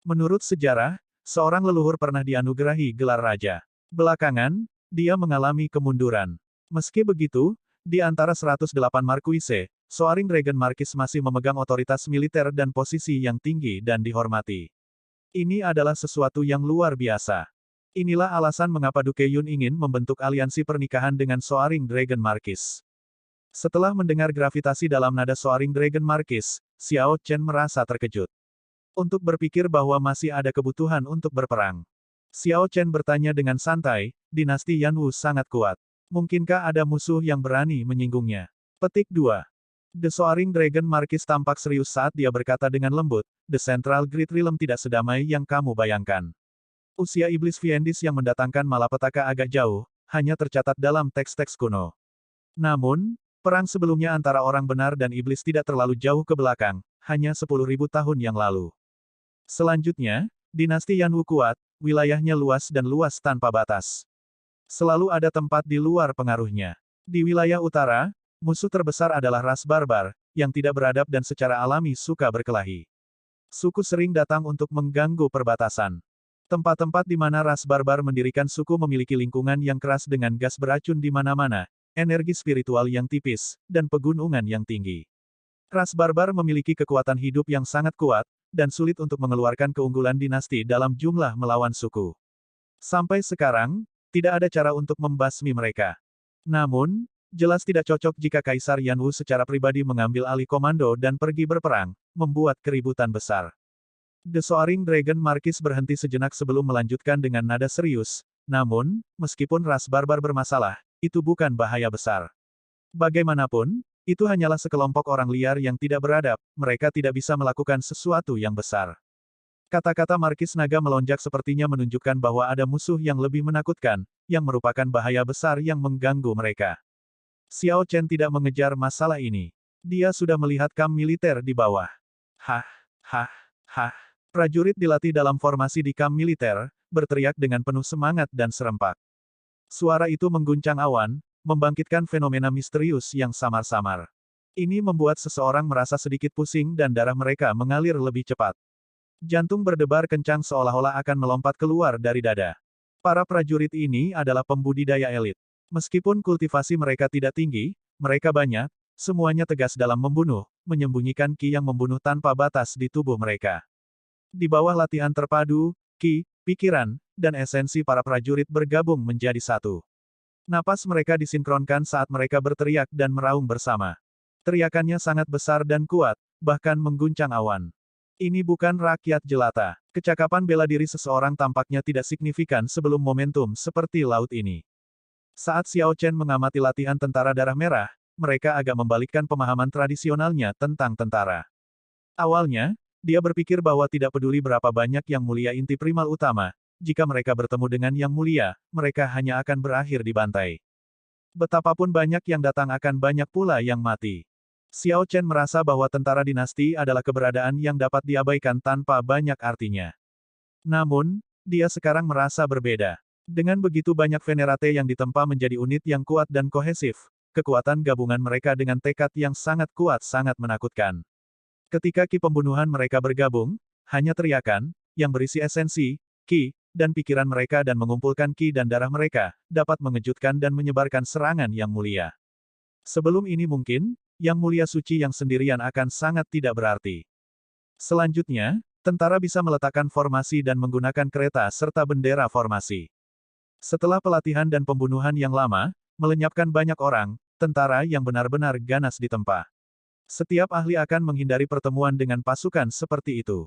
Menurut sejarah, seorang leluhur pernah dianugerahi gelar raja. Belakangan, dia mengalami kemunduran. Meski begitu, di antara 108 Marquise, Soaring Dragon Marquis masih memegang otoritas militer dan posisi yang tinggi dan dihormati. Ini adalah sesuatu yang luar biasa. Inilah alasan mengapa Duke Yun ingin membentuk aliansi pernikahan dengan Soaring Dragon Marquis. Setelah mendengar gravitasi dalam nada Soaring Dragon Marquis, Xiao Chen merasa terkejut. Untuk berpikir bahwa masih ada kebutuhan untuk berperang. Xiao Chen bertanya dengan santai, dinasti Yanwu sangat kuat. Mungkinkah ada musuh yang berani menyinggungnya? Petik 2. The Soaring Dragon Marquis tampak serius saat dia berkata dengan lembut, The Central Great Realm tidak sedamai yang kamu bayangkan. Usia iblis Fiendis yang mendatangkan malapetaka agak jauh, hanya tercatat dalam teks-teks kuno. Namun, perang sebelumnya antara orang benar dan iblis tidak terlalu jauh ke belakang, hanya 10.000 tahun yang lalu. Selanjutnya, dinasti Yanwu kuat, wilayahnya luas dan luas tanpa batas. Selalu ada tempat di luar pengaruhnya. Di wilayah utara, musuh terbesar adalah ras barbar, yang tidak beradab dan secara alami suka berkelahi. Suku sering datang untuk mengganggu perbatasan. Tempat-tempat di mana ras barbar mendirikan suku memiliki lingkungan yang keras dengan gas beracun di mana-mana, energi spiritual yang tipis, dan pegunungan yang tinggi. Ras barbar memiliki kekuatan hidup yang sangat kuat, dan sulit untuk mengeluarkan keunggulan dinasti dalam jumlah melawan suku. Sampai sekarang, tidak ada cara untuk membasmi mereka. Namun, jelas tidak cocok jika Kaisar Yanwu secara pribadi mengambil alih komando dan pergi berperang, membuat keributan besar. The Soaring Dragon Marquis berhenti sejenak sebelum melanjutkan dengan nada serius, namun, meskipun ras barbar bermasalah, itu bukan bahaya besar. Bagaimanapun, itu hanyalah sekelompok orang liar yang tidak beradab, mereka tidak bisa melakukan sesuatu yang besar. Kata-kata Markis Naga melonjak sepertinya menunjukkan bahwa ada musuh yang lebih menakutkan, yang merupakan bahaya besar yang mengganggu mereka. Xiao Chen tidak mengejar masalah ini. Dia sudah melihat kamp militer di bawah. Hah, hah, hah. Prajurit dilatih dalam formasi di kamp militer, berteriak dengan penuh semangat dan serempak. Suara itu mengguncang awan, membangkitkan fenomena misterius yang samar-samar. Ini membuat seseorang merasa sedikit pusing dan darah mereka mengalir lebih cepat. Jantung berdebar kencang seolah-olah akan melompat keluar dari dada. Para prajurit ini adalah pembudidaya elit. Meskipun kultivasi mereka tidak tinggi, mereka banyak, semuanya tegas dalam membunuh, menyembunyikan ki yang membunuh tanpa batas di tubuh mereka. Di bawah latihan terpadu, ki, pikiran, dan esensi para prajurit bergabung menjadi satu. Napas mereka disinkronkan saat mereka berteriak dan meraung bersama. Teriakannya sangat besar dan kuat, bahkan mengguncang awan. Ini bukan rakyat jelata. Kecakapan bela diri seseorang tampaknya tidak signifikan sebelum momentum seperti laut ini. Saat Xiao Chen mengamati latihan tentara darah merah, mereka agak membalikkan pemahaman tradisionalnya tentang tentara. Awalnya, dia berpikir bahwa tidak peduli berapa banyak yang mulia inti primal utama, jika mereka bertemu dengan yang mulia, mereka hanya akan berakhir dibantai. Betapapun banyak yang datang akan banyak pula yang mati. Xiao Chen merasa bahwa tentara dinasti adalah keberadaan yang dapat diabaikan tanpa banyak artinya. Namun, dia sekarang merasa berbeda. Dengan begitu banyak venerate yang ditempa menjadi unit yang kuat dan kohesif, kekuatan gabungan mereka dengan tekad yang sangat kuat sangat menakutkan. Ketika ki pembunuhan mereka bergabung, hanya teriakan, yang berisi esensi, ki, dan pikiran mereka dan mengumpulkan ki dan darah mereka, dapat mengejutkan dan menyebarkan serangan yang mulia. Sebelum ini mungkin, yang mulia suci yang sendirian akan sangat tidak berarti. Selanjutnya, tentara bisa meletakkan formasi dan menggunakan kereta serta bendera formasi. Setelah pelatihan dan pembunuhan yang lama, melenyapkan banyak orang, tentara yang benar-benar ganas ditempa. Setiap ahli akan menghindari pertemuan dengan pasukan seperti itu.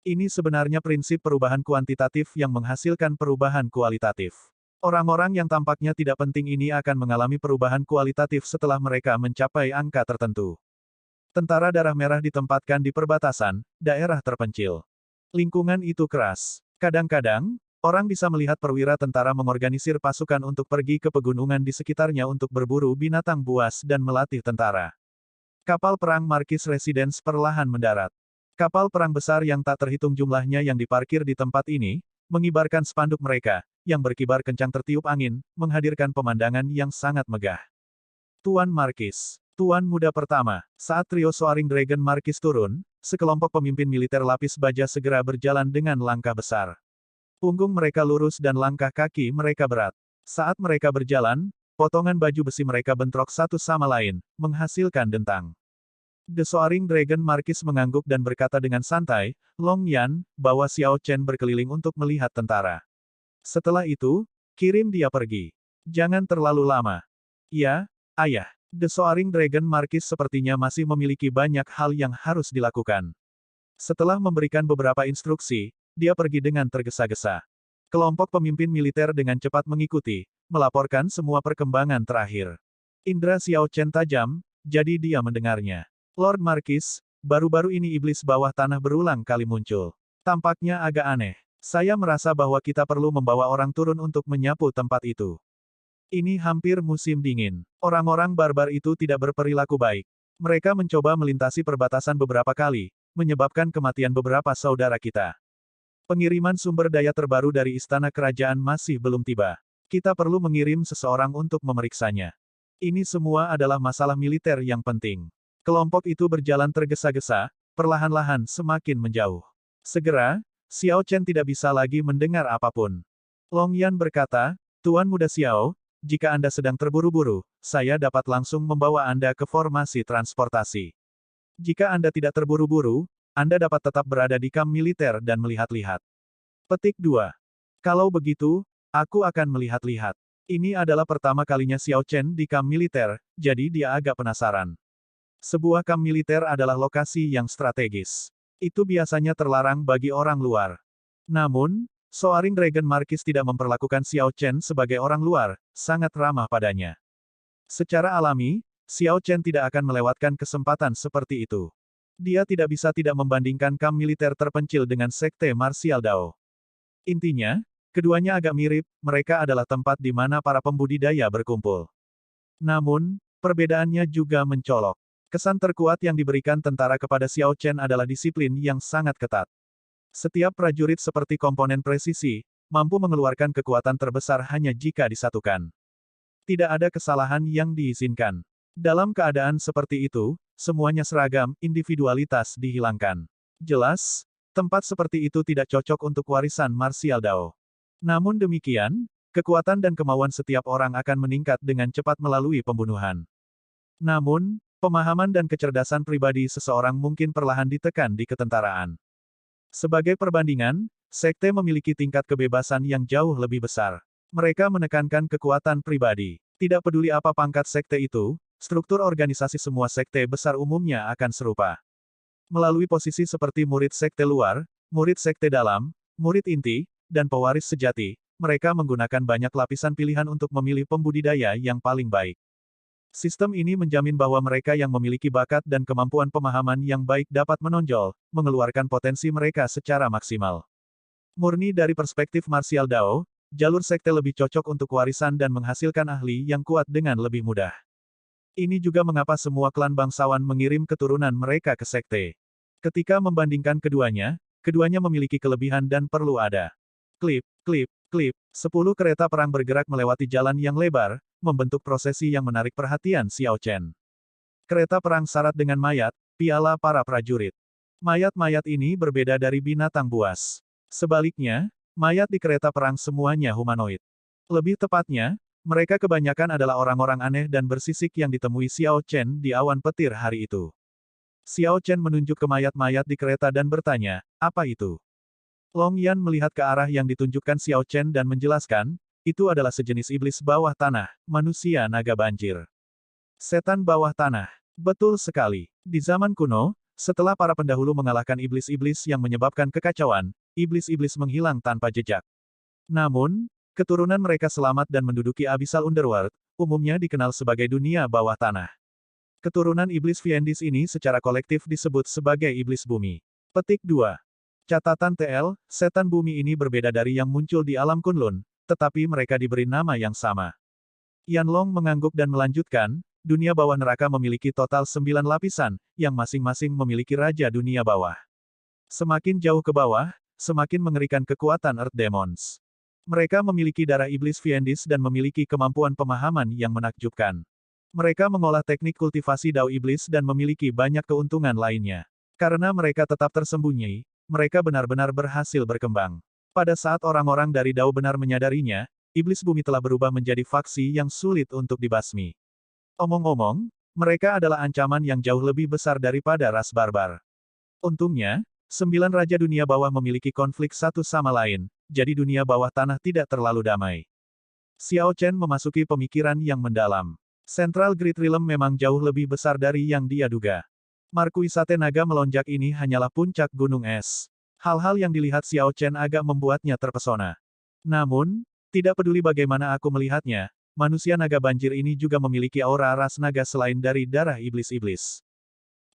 Ini sebenarnya prinsip perubahan kuantitatif yang menghasilkan perubahan kualitatif. Orang-orang yang tampaknya tidak penting ini akan mengalami perubahan kualitatif setelah mereka mencapai angka tertentu. Tentara darah merah ditempatkan di perbatasan, daerah terpencil. Lingkungan itu keras. Kadang-kadang, orang bisa melihat perwira tentara mengorganisir pasukan untuk pergi ke pegunungan di sekitarnya untuk berburu binatang buas dan melatih tentara. Kapal perang Marquis Residence perlahan mendarat. Kapal perang besar yang tak terhitung jumlahnya yang diparkir di tempat ini, mengibarkan spanduk mereka, yang berkibar kencang tertiup angin, menghadirkan pemandangan yang sangat megah. Tuan Marquis, Tuan Muda Pertama, saat trio Soaring Dragon Marquis turun, sekelompok pemimpin militer lapis baja segera berjalan dengan langkah besar. Punggung mereka lurus dan langkah kaki mereka berat. Saat mereka berjalan, potongan baju besi mereka bentrok satu sama lain, menghasilkan dentang. The Soaring Dragon Marquis mengangguk dan berkata dengan santai, Long Yan, bawa Xiao Chen berkeliling untuk melihat tentara. Setelah itu, kirim dia pergi. Jangan terlalu lama. Ya, ayah. The Soaring Dragon Marquis sepertinya masih memiliki banyak hal yang harus dilakukan. Setelah memberikan beberapa instruksi, dia pergi dengan tergesa-gesa. Kelompok pemimpin militer dengan cepat mengikuti, melaporkan semua perkembangan terakhir. Indra Xiao Chen tajam, jadi dia mendengarnya. Lord Marquis, baru-baru ini iblis bawah tanah berulang kali muncul. Tampaknya agak aneh. Saya merasa bahwa kita perlu membawa orang turun untuk menyapu tempat itu. Ini hampir musim dingin. Orang-orang barbar itu tidak berperilaku baik. Mereka mencoba melintasi perbatasan beberapa kali, menyebabkan kematian beberapa saudara kita. Pengiriman sumber daya terbaru dari istana kerajaan masih belum tiba. Kita perlu mengirim seseorang untuk memeriksanya. Ini semua adalah masalah militer yang penting. Kelompok itu berjalan tergesa-gesa, perlahan-lahan semakin menjauh. Segera, Xiao Chen tidak bisa lagi mendengar apapun. Long Yan berkata, Tuan Muda Xiao, jika Anda sedang terburu-buru, saya dapat langsung membawa Anda ke formasi transportasi. Jika Anda tidak terburu-buru, Anda dapat tetap berada di kamp militer dan melihat-lihat. Petik 2. Kalau begitu, aku akan melihat-lihat. Ini adalah pertama kalinya Xiao Chen di kamp militer, jadi dia agak penasaran. Sebuah kamp militer adalah lokasi yang strategis. Itu biasanya terlarang bagi orang luar. Namun, Soaring Dragon Marquis tidak memperlakukan Xiao Chen sebagai orang luar, sangat ramah padanya. Secara alami, Xiao Chen tidak akan melewatkan kesempatan seperti itu. Dia tidak bisa tidak membandingkan kamp militer terpencil dengan sekte marsial Dao. Intinya, keduanya agak mirip, mereka adalah tempat di mana para pembudidaya berkumpul. Namun, perbedaannya juga mencolok. Kesan terkuat yang diberikan tentara kepada Xiao Chen adalah disiplin yang sangat ketat. Setiap prajurit seperti komponen presisi, mampu mengeluarkan kekuatan terbesar hanya jika disatukan. Tidak ada kesalahan yang diizinkan. Dalam keadaan seperti itu, semuanya seragam, individualitas dihilangkan. Jelas, tempat seperti itu tidak cocok untuk warisan marsial Dao. Namun demikian, kekuatan dan kemauan setiap orang akan meningkat dengan cepat melalui pembunuhan. Namun, pemahaman dan kecerdasan pribadi seseorang mungkin perlahan ditekan di ketentaraan. Sebagai perbandingan, sekte memiliki tingkat kebebasan yang jauh lebih besar. Mereka menekankan kekuatan pribadi. Tidak peduli apa pangkat sekte itu, struktur organisasi semua sekte besar umumnya akan serupa. Melalui posisi seperti murid sekte luar, murid sekte dalam, murid inti, dan pewaris sejati, mereka menggunakan banyak lapisan pilihan untuk memilih pembudidaya yang paling baik. Sistem ini menjamin bahwa mereka yang memiliki bakat dan kemampuan pemahaman yang baik dapat menonjol, mengeluarkan potensi mereka secara maksimal. Murni dari perspektif marsial Dao, jalur sekte lebih cocok untuk warisan dan menghasilkan ahli yang kuat dengan lebih mudah. Ini juga mengapa semua klan bangsawan mengirim keturunan mereka ke sekte. Ketika membandingkan keduanya, keduanya memiliki kelebihan dan perlu ada. Klip, klip, klip, 10 kereta perang bergerak melewati jalan yang lebar, membentuk prosesi yang menarik perhatian Xiao Chen. Kereta perang syarat dengan mayat, piala para prajurit. Mayat-mayat ini berbeda dari binatang buas. Sebaliknya, mayat di kereta perang semuanya humanoid. Lebih tepatnya, mereka kebanyakan adalah orang-orang aneh dan bersisik yang ditemui Xiao Chen di awan petir hari itu. Xiao Chen menunjuk ke mayat-mayat di kereta dan bertanya, apa itu? Long Yan melihat ke arah yang ditunjukkan Xiao Chen dan menjelaskan, itu adalah sejenis iblis bawah tanah, manusia naga banjir. Setan bawah tanah. Betul sekali. Di zaman kuno, setelah para pendahulu mengalahkan iblis-iblis yang menyebabkan kekacauan, iblis-iblis menghilang tanpa jejak. Namun, keturunan mereka selamat dan menduduki Abyssal Underworld, umumnya dikenal sebagai dunia bawah tanah. Keturunan iblis Fiendis ini secara kolektif disebut sebagai iblis bumi. Petik 2. Catatan TL, setan bumi ini berbeda dari yang muncul di alam Kunlun, tetapi mereka diberi nama yang sama. Yanlong mengangguk dan melanjutkan, dunia bawah neraka memiliki total 9 lapisan, yang masing-masing memiliki raja dunia bawah. Semakin jauh ke bawah, semakin mengerikan kekuatan Earth Demons. Mereka memiliki darah iblis Fiendis dan memiliki kemampuan pemahaman yang menakjubkan. Mereka mengolah teknik kultivasi dao iblis dan memiliki banyak keuntungan lainnya. Karena mereka tetap tersembunyi, mereka benar-benar berhasil berkembang. Pada saat orang-orang dari dao benar menyadarinya, iblis bumi telah berubah menjadi faksi yang sulit untuk dibasmi. Omong-omong, mereka adalah ancaman yang jauh lebih besar daripada ras barbar. Untungnya, 9 raja dunia bawah memiliki konflik satu sama lain, jadi dunia bawah tanah tidak terlalu damai. Xiao Chen memasuki pemikiran yang mendalam. Central Great Realm memang jauh lebih besar dari yang dia duga. Markuisate naga melonjak ini hanyalah puncak gunung es. Hal-hal yang dilihat Xiao Chen agak membuatnya terpesona. Namun, tidak peduli bagaimana aku melihatnya, manusia naga banjir ini juga memiliki aura ras naga selain dari darah iblis-iblis.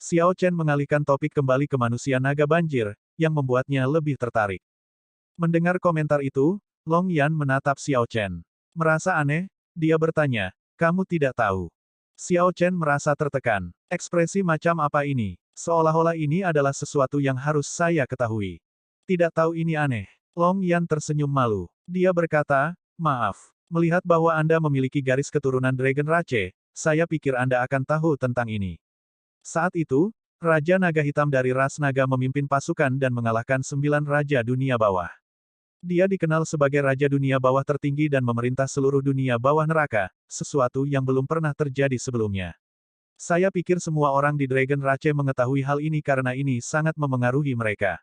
Xiao Chen mengalihkan topik kembali ke manusia naga banjir, yang membuatnya lebih tertarik. Mendengar komentar itu, Long Yan menatap Xiao Chen. Merasa aneh, dia bertanya, kamu tidak tahu. Xiao Chen merasa tertekan. Ekspresi macam apa ini? Seolah-olah ini adalah sesuatu yang harus saya ketahui. Tidak tahu ini aneh. Long Yan tersenyum malu. Dia berkata, maaf. Melihat bahwa Anda memiliki garis keturunan Dragon Rache, saya pikir Anda akan tahu tentang ini. Saat itu, Raja Naga Hitam dari ras naga memimpin pasukan dan mengalahkan 9 Raja Dunia Bawah. Dia dikenal sebagai Raja Dunia Bawah tertinggi dan memerintah seluruh dunia bawah neraka, sesuatu yang belum pernah terjadi sebelumnya. Saya pikir semua orang di Dragon Rache mengetahui hal ini karena ini sangat memengaruhi mereka.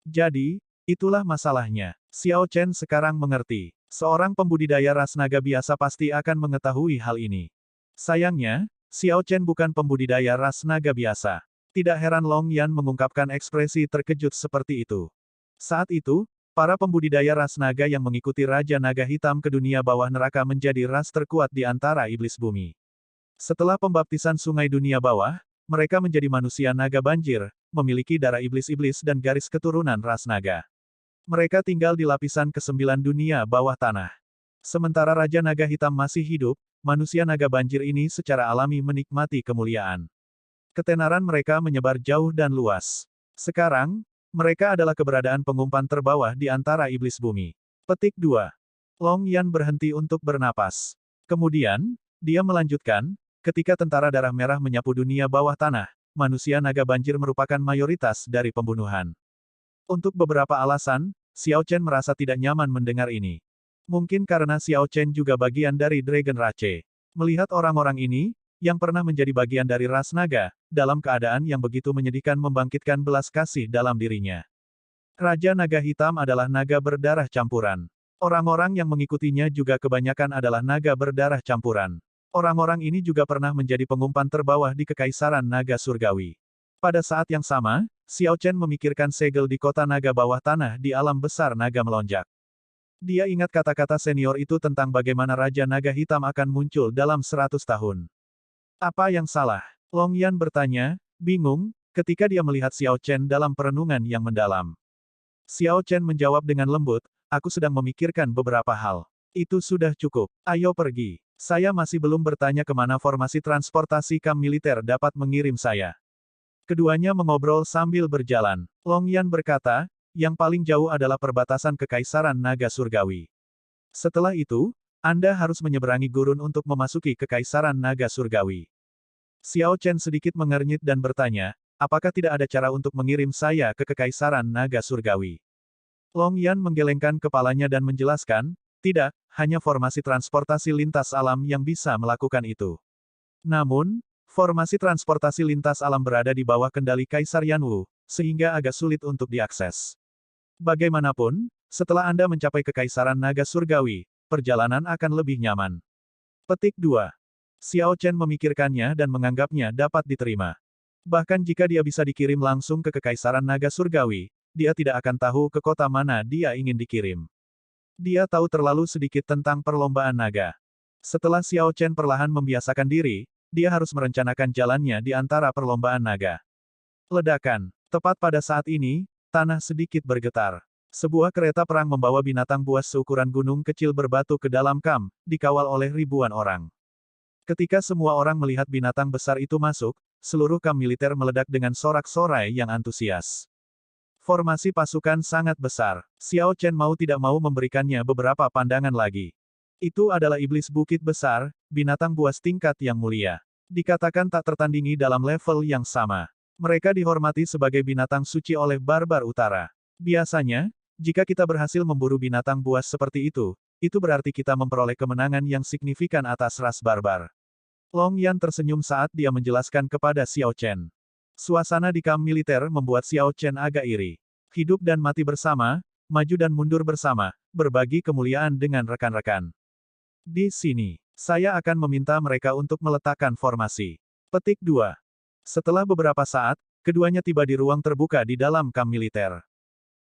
Jadi, itulah masalahnya. Xiao Chen sekarang mengerti. Seorang pembudidaya ras naga biasa pasti akan mengetahui hal ini. Sayangnya, Xiao Chen bukan pembudidaya ras naga biasa. Tidak heran Long Yan mengungkapkan ekspresi terkejut seperti itu. Saat itu, para pembudidaya ras naga yang mengikuti Raja Naga Hitam ke dunia bawah neraka menjadi ras terkuat di antara iblis bumi. Setelah pembaptisan sungai dunia bawah, mereka menjadi manusia naga banjir, memiliki darah iblis-iblis dan garis keturunan ras naga. Mereka tinggal di lapisan ke-9 dunia bawah tanah. Sementara Raja Naga Hitam masih hidup, manusia naga banjir ini secara alami menikmati kemuliaan. Ketenaran mereka menyebar jauh dan luas. Sekarang, mereka adalah keberadaan pengumpan terbawah di antara iblis bumi. Petik 2. Long Yan berhenti untuk bernapas. Kemudian, dia melanjutkan, ketika tentara darah merah menyapu dunia bawah tanah, manusia naga banjir merupakan mayoritas dari pembunuhan. Untuk beberapa alasan, Xiao Chen merasa tidak nyaman mendengar ini. Mungkin karena Xiao Chen juga bagian dari Dragon Rache. Melihat orang-orang ini, yang pernah menjadi bagian dari ras naga, dalam keadaan yang begitu menyedihkan membangkitkan belas kasih dalam dirinya. Raja Naga Hitam adalah naga berdarah campuran. Orang-orang yang mengikutinya juga kebanyakan adalah naga berdarah campuran. Orang-orang ini juga pernah menjadi pengumpan terbawah di Kekaisaran Naga Surgawi. Pada saat yang sama, Xiao Chen memikirkan segel di kota naga bawah tanah di alam besar naga melonjak. Dia ingat kata-kata senior itu tentang bagaimana Raja Naga Hitam akan muncul dalam 100 tahun. Apa yang salah? Long Yan bertanya, bingung, ketika dia melihat Xiao Chen dalam perenungan yang mendalam. Xiao Chen menjawab dengan lembut, aku sedang memikirkan beberapa hal. Itu sudah cukup. Ayo pergi. Saya masih belum bertanya kemana formasi transportasi kam militer dapat mengirim saya. Keduanya mengobrol sambil berjalan. Long Yan berkata, yang paling jauh adalah perbatasan Kekaisaran Naga Surgawi. Setelah itu, Anda harus menyeberangi gurun untuk memasuki Kekaisaran Naga Surgawi. Xiao Chen sedikit mengernyit dan bertanya, apakah tidak ada cara untuk mengirim saya ke Kekaisaran Naga Surgawi? Long Yan menggelengkan kepalanya dan menjelaskan, tidak, hanya formasi transportasi lintas alam yang bisa melakukan itu. Namun, formasi transportasi lintas alam berada di bawah kendali Kaisar Yanwu, sehingga agak sulit untuk diakses. Bagaimanapun, setelah Anda mencapai Kekaisaran Naga Surgawi, perjalanan akan lebih nyaman. Petik 2. Xiao Chen memikirkannya dan menganggapnya dapat diterima. Bahkan jika dia bisa dikirim langsung ke Kekaisaran Naga Surgawi, dia tidak akan tahu ke kota mana dia ingin dikirim. Dia tahu terlalu sedikit tentang perlombaan naga. Setelah Xiao Chen perlahan membiasakan diri, dia harus merencanakan jalannya di antara perlombaan naga. Ledakan. Tepat pada saat ini, tanah sedikit bergetar. Sebuah kereta perang membawa binatang buas seukuran gunung kecil berbatu ke dalam kamp, dikawal oleh ribuan orang. Ketika semua orang melihat binatang besar itu masuk, seluruh kamp militer meledak dengan sorak-sorai yang antusias. Formasi pasukan sangat besar. Xiao Chen mau tidak mau memberikannya beberapa pandangan lagi. Itu adalah iblis bukit besar, binatang buas tingkat yang mulia. Dikatakan tak tertandingi dalam level yang sama. Mereka dihormati sebagai binatang suci oleh barbar utara. Biasanya, jika kita berhasil memburu binatang buas seperti itu berarti kita memperoleh kemenangan yang signifikan atas ras barbar. Long Yan tersenyum saat dia menjelaskan kepada Xiao Chen. Suasana di kamp militer membuat Xiao Chen agak iri. Hidup dan mati bersama, maju dan mundur bersama, berbagi kemuliaan dengan rekan-rekan. Di sini, saya akan meminta mereka untuk meletakkan formasi. Petik 2. Setelah beberapa saat, keduanya tiba di ruang terbuka di dalam kamp militer.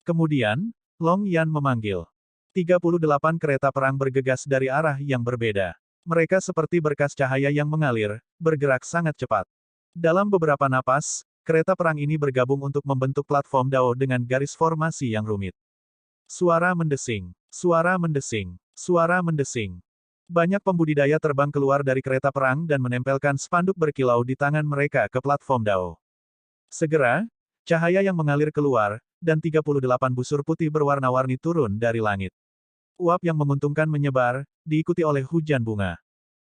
Kemudian, Long Yan memanggil. 38 kereta perang bergegas dari arah yang berbeda. Mereka seperti berkas cahaya yang mengalir, bergerak sangat cepat. Dalam beberapa napas, kereta perang ini bergabung untuk membentuk platform Dao dengan garis formasi yang rumit. Suara mendesing, suara mendesing, suara mendesing. Banyak pembudidaya terbang keluar dari kereta perang dan menempelkan spanduk berkilau di tangan mereka ke platform Dao. Segera, cahaya yang mengalir keluar, dan 38 busur putih berwarna-warni turun dari langit. Uap yang menguntungkan menyebar, diikuti oleh hujan bunga.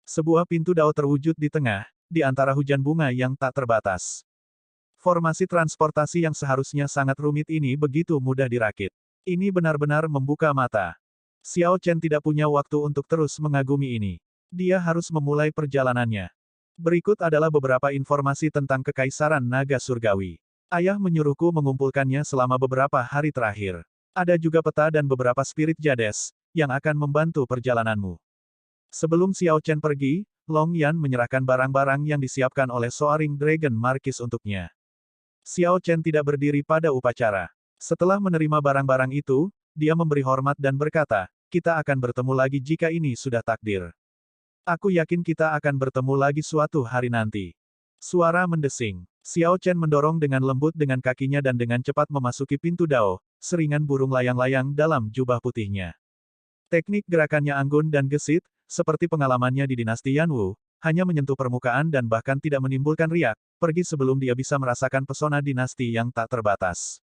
Sebuah pintu Dao terwujud di tengah, di antara hujan bunga yang tak terbatas. Formasi transportasi yang seharusnya sangat rumit ini begitu mudah dirakit. Ini benar-benar membuka mata. Xiao Chen tidak punya waktu untuk terus mengagumi ini. Dia harus memulai perjalanannya. Berikut adalah beberapa informasi tentang Kekaisaran Naga Surgawi. Ayah menyuruhku mengumpulkannya selama beberapa hari terakhir. Ada juga peta dan beberapa spirit jades, yang akan membantu perjalananmu. Sebelum Xiao Chen pergi, Long Yan menyerahkan barang-barang yang disiapkan oleh Soaring Dragon Marquis untuknya. Xiao Chen tidak berdiri pada upacara. Setelah menerima barang-barang itu, dia memberi hormat dan berkata, kita akan bertemu lagi jika ini sudah takdir. Aku yakin kita akan bertemu lagi suatu hari nanti. Suara mendesing. Xiao Chen mendorong dengan lembut dengan kakinya dan dengan cepat memasuki pintu Dao, seringan burung layang-layang dalam jubah putihnya. Teknik gerakannya anggun dan gesit, seperti pengalamannya di dinasti Yanwu, hanya menyentuh permukaan dan bahkan tidak menimbulkan riak, pergi sebelum dia bisa merasakan pesona dinasti yang tak terbatas.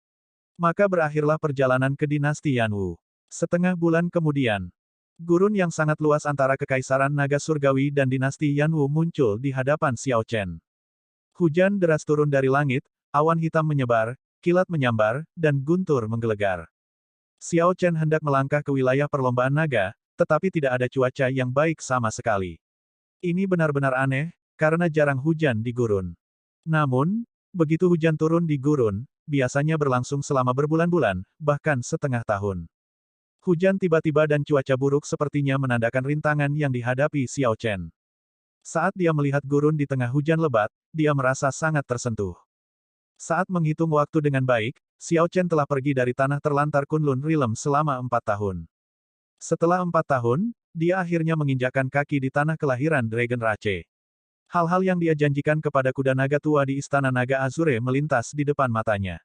Maka berakhirlah perjalanan ke dinasti Yanwu. Setengah bulan kemudian, gurun yang sangat luas antara Kekaisaran Naga Surgawi dan dinasti Yanwu muncul di hadapan Xiao Chen. Hujan deras turun dari langit, awan hitam menyebar, kilat menyambar, dan guntur menggelegar. Xiao Chen hendak melangkah ke wilayah perlombaan naga, tetapi tidak ada cuaca yang baik sama sekali. Ini benar-benar aneh, karena jarang hujan di gurun. Namun, begitu hujan turun di gurun, biasanya berlangsung selama berbulan-bulan, bahkan setengah tahun. Hujan tiba-tiba dan cuaca buruk sepertinya menandakan rintangan yang dihadapi Xiao Chen. Saat dia melihat gurun di tengah hujan lebat, dia merasa sangat tersentuh. Saat menghitung waktu dengan baik, Xiao Chen telah pergi dari tanah terlantar Kunlun Realm selama 4 tahun. Setelah 4 tahun, dia akhirnya menginjakkan kaki di tanah kelahiran Dragon Rache. Hal-hal yang dia janjikan kepada kuda naga tua di Istana Naga Azure melintas di depan matanya.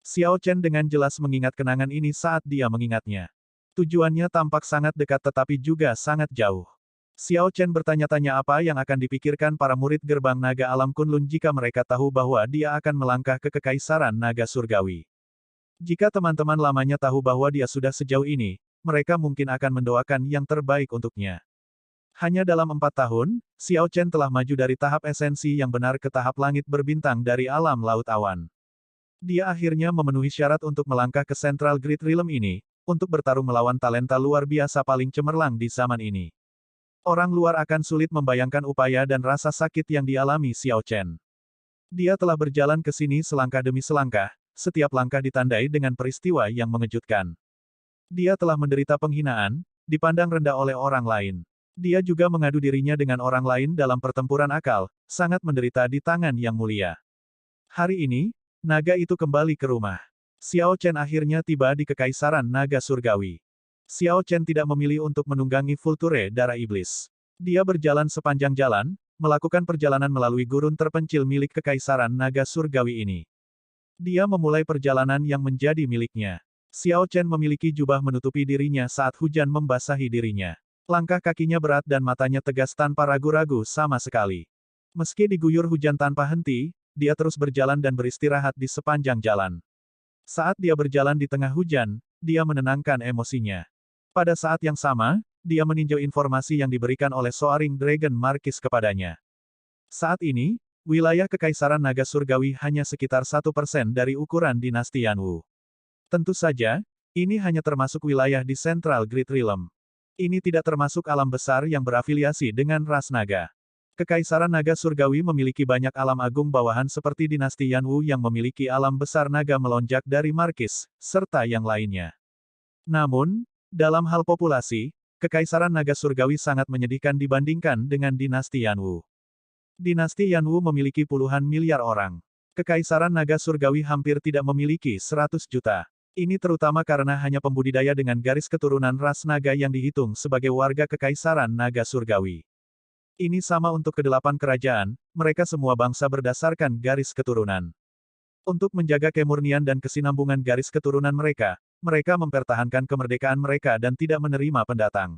Xiao Chen dengan jelas mengingat kenangan ini saat dia mengingatnya. Tujuannya tampak sangat dekat tetapi juga sangat jauh. Xiao Chen bertanya-tanya apa yang akan dipikirkan para murid gerbang naga alam Kunlun jika mereka tahu bahwa dia akan melangkah ke Kekaisaran Naga Surgawi. Jika teman-teman lamanya tahu bahwa dia sudah sejauh ini, mereka mungkin akan mendoakan yang terbaik untuknya. Hanya dalam 4 tahun, Xiao Chen telah maju dari tahap esensi yang benar ke tahap langit berbintang dari alam laut awan. Dia akhirnya memenuhi syarat untuk melangkah ke Central Grid Realm ini, untuk bertarung melawan talenta luar biasa paling cemerlang di zaman ini. Orang luar akan sulit membayangkan upaya dan rasa sakit yang dialami Xiao Chen. Dia telah berjalan ke sini selangkah demi selangkah, setiap langkah ditandai dengan peristiwa yang mengejutkan. Dia telah menderita penghinaan, dipandang rendah oleh orang lain. Dia juga mengadu dirinya dengan orang lain dalam pertempuran akal, sangat menderita di tangan yang mulia. Hari ini, naga itu kembali ke rumah. Xiao Chen akhirnya tiba di Kekaisaran Naga Surgawi. Xiao Chen tidak memilih untuk menunggangi Vulture Darah Iblis. Dia berjalan sepanjang jalan, melakukan perjalanan melalui gurun terpencil milik Kekaisaran Naga Surgawi ini. Dia memulai perjalanan yang menjadi miliknya. Xiao Chen memiliki jubah menutupi dirinya saat hujan membasahi dirinya. Langkah kakinya berat dan matanya tegas tanpa ragu-ragu sama sekali. Meski diguyur hujan tanpa henti, dia terus berjalan dan beristirahat di sepanjang jalan. Saat dia berjalan di tengah hujan, dia menenangkan emosinya. Pada saat yang sama, dia meninjau informasi yang diberikan oleh Soaring Dragon Marquis kepadanya. Saat ini, wilayah Kekaisaran Naga Surgawi hanya sekitar 1% dari ukuran dinasti Yanwu. Tentu saja, ini hanya termasuk wilayah di Central Grid Realm. Ini tidak termasuk alam besar yang berafiliasi dengan ras naga. Kekaisaran Naga Surgawi memiliki banyak alam agung bawahan seperti dinasti Yanwu yang memiliki alam besar naga melonjak dari Markis, serta yang lainnya. Namun, dalam hal populasi, Kekaisaran Naga Surgawi sangat menyedihkan dibandingkan dengan dinasti Yanwu. Dinasti Yanwu memiliki puluhan miliar orang. Kekaisaran Naga Surgawi hampir tidak memiliki 100 juta. Ini terutama karena hanya pembudidaya dengan garis keturunan ras naga yang dihitung sebagai warga Kekaisaran Naga Surgawi. Ini sama untuk kedelapan kerajaan, mereka semua bangsa berdasarkan garis keturunan. Untuk menjaga kemurnian dan kesinambungan garis keturunan mereka, mereka mempertahankan kemerdekaan mereka dan tidak menerima pendatang.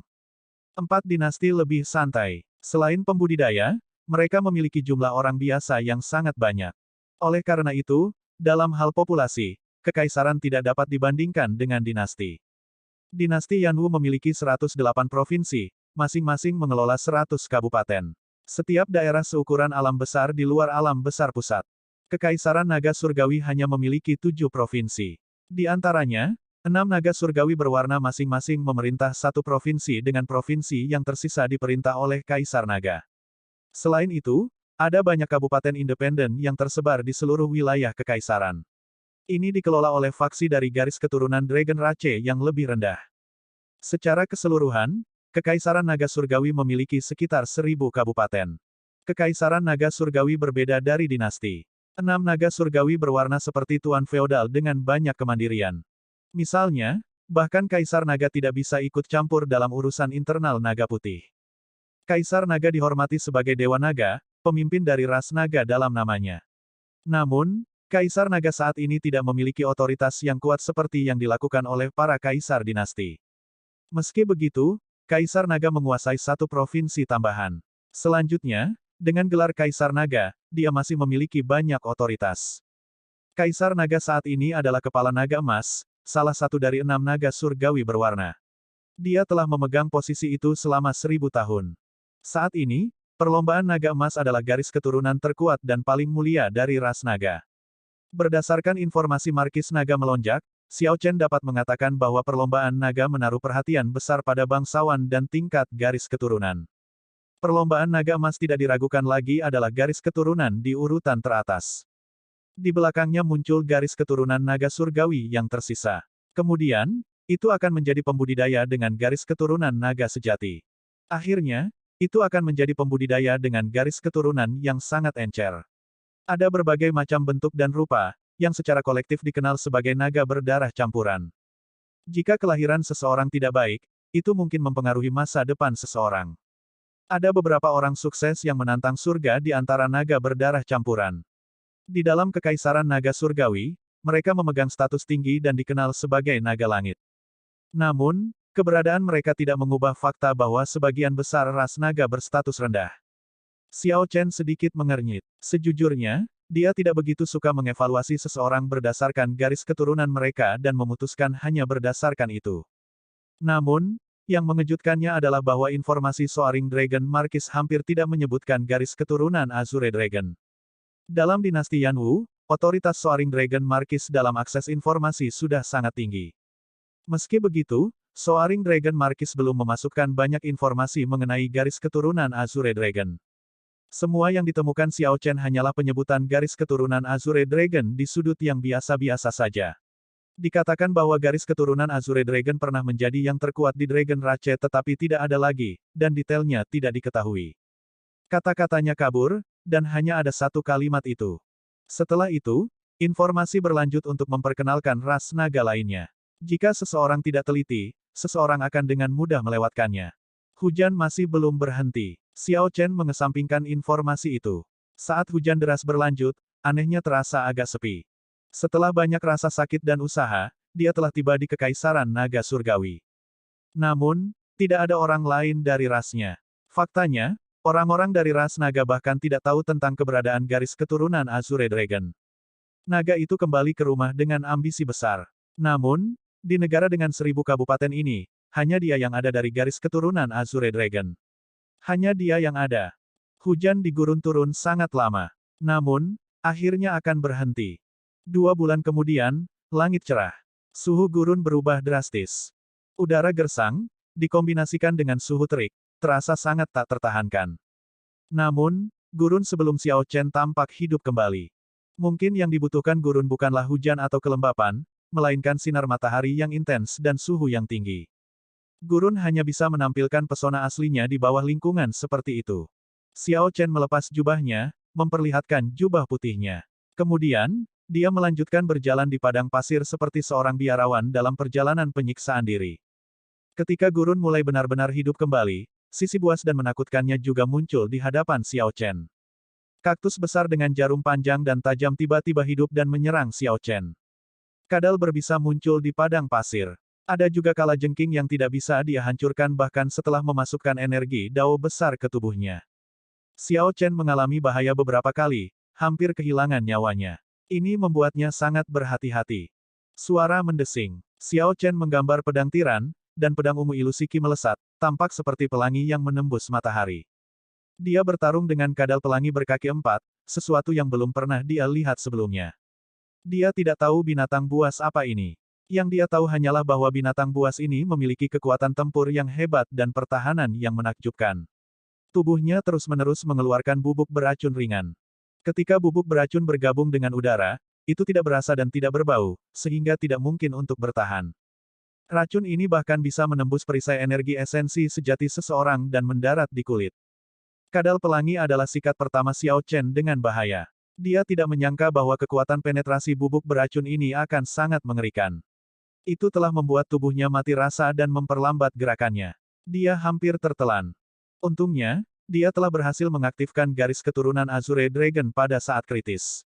4 dinasti lebih santai. Selain pembudidaya, mereka memiliki jumlah orang biasa yang sangat banyak. Oleh karena itu, dalam hal populasi, kekaisaran tidak dapat dibandingkan dengan dinasti. Dinasti Yanwu memiliki 108 provinsi, masing-masing mengelola 100 kabupaten. Setiap daerah seukuran alam besar di luar alam besar pusat. Kekaisaran Naga Surgawi hanya memiliki 7 provinsi. Di antaranya, 6 naga surgawi berwarna masing-masing memerintah satu provinsi dengan provinsi yang tersisa diperintah oleh Kaisar Naga. Selain itu, ada banyak kabupaten independen yang tersebar di seluruh wilayah kekaisaran. Ini dikelola oleh faksi dari garis keturunan Dragon Rache yang lebih rendah. Secara keseluruhan, Kekaisaran Naga Surgawi memiliki sekitar 1000 kabupaten. Kekaisaran Naga Surgawi berbeda dari dinasti. 6 naga surgawi berwarna seperti tuan feodal dengan banyak kemandirian. Misalnya, bahkan Kaisar Naga tidak bisa ikut campur dalam urusan internal naga putih. Kaisar Naga dihormati sebagai Dewa Naga, pemimpin dari ras naga dalam namanya. Namun, Kaisar Naga saat ini tidak memiliki otoritas yang kuat seperti yang dilakukan oleh para kaisar dinasti. Meski begitu, Kaisar Naga menguasai satu provinsi tambahan. Selanjutnya, dengan gelar Kaisar Naga, dia masih memiliki banyak otoritas. Kaisar Naga saat ini adalah Kepala Naga Emas, salah satu dari 6 naga surgawi berwarna. Dia telah memegang posisi itu selama 1000 tahun. Saat ini, perlombaan Naga Emas adalah garis keturunan terkuat dan paling mulia dari ras naga. Berdasarkan informasi Markis Naga Melonjak, Xiao Chen dapat mengatakan bahwa perlombaan naga menaruh perhatian besar pada bangsawan dan tingkat garis keturunan. Perlombaan naga emas tidak diragukan lagi adalah garis keturunan di urutan teratas. Di belakangnya muncul garis keturunan naga surgawi yang tersisa. Kemudian, itu akan menjadi pembudidaya dengan garis keturunan naga sejati. Akhirnya, itu akan menjadi pembudidaya dengan garis keturunan yang sangat encer. Ada berbagai macam bentuk dan rupa, yang secara kolektif dikenal sebagai naga berdarah campuran. Jika kelahiran seseorang tidak baik, itu mungkin mempengaruhi masa depan seseorang. Ada beberapa orang sukses yang menantang surga di antara naga berdarah campuran. Di dalam Kekaisaran Naga Surgawi, mereka memegang status tinggi dan dikenal sebagai naga langit. Namun, keberadaan mereka tidak mengubah fakta bahwa sebagian besar ras naga berstatus rendah. Xiao Chen sedikit mengernyit. Sejujurnya, dia tidak begitu suka mengevaluasi seseorang berdasarkan garis keturunan mereka dan memutuskan hanya berdasarkan itu. Namun, yang mengejutkannya adalah bahwa informasi Soaring Dragon Marquis hampir tidak menyebutkan garis keturunan Azure Dragon. Dalam dinasti Yanwu, otoritas Soaring Dragon Marquis dalam akses informasi sudah sangat tinggi. Meski begitu, Soaring Dragon Marquis belum memasukkan banyak informasi mengenai garis keturunan Azure Dragon. Semua yang ditemukan Xiao Chen hanyalah penyebutan garis keturunan Azure Dragon di sudut yang biasa-biasa saja. Dikatakan bahwa garis keturunan Azure Dragon pernah menjadi yang terkuat di Dragon Rage tetapi tidak ada lagi, dan detailnya tidak diketahui. Kata-katanya kabur, dan hanya ada satu kalimat itu. Setelah itu, informasi berlanjut untuk memperkenalkan ras naga lainnya. Jika seseorang tidak teliti, seseorang akan dengan mudah melewatkannya. Hujan masih belum berhenti. Xiao Chen mengesampingkan informasi itu. Saat hujan deras berlanjut, anehnya terasa agak sepi. Setelah banyak rasa sakit dan usaha, dia telah tiba di Kekaisaran Naga Surgawi. Namun, tidak ada orang lain dari rasnya. Faktanya, orang-orang dari ras naga bahkan tidak tahu tentang keberadaan garis keturunan Azure Dragon. Naga itu kembali ke rumah dengan ambisi besar. Namun, di negara dengan 1000 kabupaten ini, hanya dia yang ada dari garis keturunan Azure Dragon. Hanya dia yang ada. Hujan di gurun turun sangat lama. Namun, akhirnya akan berhenti. 2 bulan kemudian, langit cerah. Suhu gurun berubah drastis. Udara gersang, dikombinasikan dengan suhu terik, terasa sangat tak tertahankan. Namun, gurun sebelum Xiao Chen tampak hidup kembali. Mungkin yang dibutuhkan gurun bukanlah hujan atau kelembapan, melainkan sinar matahari yang intens dan suhu yang tinggi. Gurun hanya bisa menampilkan pesona aslinya di bawah lingkungan seperti itu. Xiao Chen melepas jubahnya, memperlihatkan jubah putihnya. Kemudian, dia melanjutkan berjalan di padang pasir seperti seorang biarawan dalam perjalanan penyiksaan diri. Ketika gurun mulai benar-benar hidup kembali, sisi buas dan menakutkannya juga muncul di hadapan Xiao Chen. Kaktus besar dengan jarum panjang dan tajam tiba-tiba hidup dan menyerang Xiao Chen. Kadal berbisa muncul di padang pasir. Ada juga kalajengking yang tidak bisa dia hancurkan bahkan setelah memasukkan energi dao besar ke tubuhnya. Xiao Chen mengalami bahaya beberapa kali, hampir kehilangan nyawanya. Ini membuatnya sangat berhati-hati. Suara mendesing. Xiao Chen menggambar pedang tiran, dan pedang ungu ilusi Qi melesat, tampak seperti pelangi yang menembus matahari. Dia bertarung dengan kadal pelangi berkaki 4, sesuatu yang belum pernah dia lihat sebelumnya. Dia tidak tahu binatang buas apa ini. Yang dia tahu hanyalah bahwa binatang buas ini memiliki kekuatan tempur yang hebat dan pertahanan yang menakjubkan. Tubuhnya terus-menerus mengeluarkan bubuk beracun ringan. Ketika bubuk beracun bergabung dengan udara, itu tidak berasa dan tidak berbau, sehingga tidak mungkin untuk bertahan. Racun ini bahkan bisa menembus perisai energi esensi sejati seseorang dan mendarat di kulit. Kadal pelangi adalah sikat pertama Xiao Chen dengan bahaya. Dia tidak menyangka bahwa kekuatan penetrasi bubuk beracun ini akan sangat mengerikan. Itu telah membuat tubuhnya mati rasa dan memperlambat gerakannya. Dia hampir tertelan. Untungnya, dia telah berhasil mengaktifkan garis keturunan Azure Dragon pada saat kritis.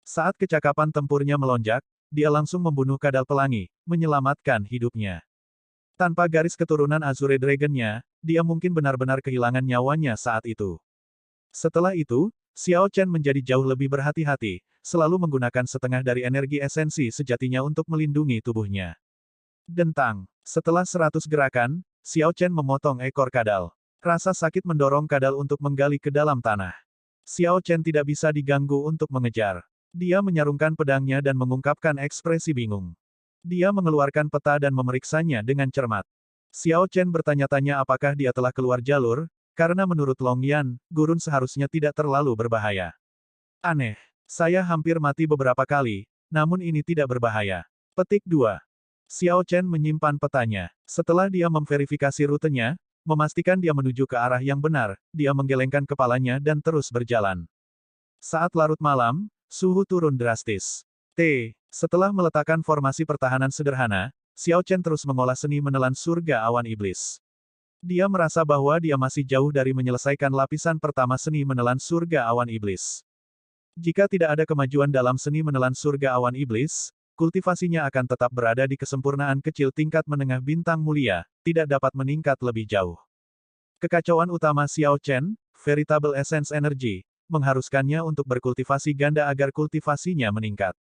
Saat kecakapan tempurnya melonjak, dia langsung membunuh kadal pelangi, menyelamatkan hidupnya. Tanpa garis keturunan Azure Dragon-nya, dia mungkin benar-benar kehilangan nyawanya saat itu. Setelah itu, Xiao Chen menjadi jauh lebih berhati-hati, selalu menggunakan setengah dari energi esensi sejatinya untuk melindungi tubuhnya. Dentang. Setelah 100 gerakan, Xiao Chen memotong ekor kadal. Rasa sakit mendorong kadal untuk menggali ke dalam tanah. Xiao Chen tidak bisa diganggu untuk mengejar. Dia menyarungkan pedangnya dan mengungkapkan ekspresi bingung. Dia mengeluarkan peta dan memeriksanya dengan cermat. Xiao Chen bertanya-tanya apakah dia telah keluar jalur, karena menurut Long Yan, gurun seharusnya tidak terlalu berbahaya. Aneh. Saya hampir mati beberapa kali, namun ini tidak berbahaya. Petik 2. Xiao Chen menyimpan petanya. Setelah dia memverifikasi rutenya, memastikan dia menuju ke arah yang benar, dia menggelengkan kepalanya dan terus berjalan. Saat larut malam, suhu turun drastis. Setelah meletakkan formasi pertahanan sederhana, Xiao Chen terus mengolah seni menelan surga awan iblis. Dia merasa bahwa dia masih jauh dari menyelesaikan lapisan pertama seni menelan surga awan iblis. Jika tidak ada kemajuan dalam seni menelan surga awan iblis, kultivasinya akan tetap berada di kesempurnaan kecil tingkat menengah bintang mulia, tidak dapat meningkat lebih jauh. Kekacauan utama Xiao Chen, Veritable Essence Energy, mengharuskannya untuk berkultivasi ganda agar kultivasinya meningkat.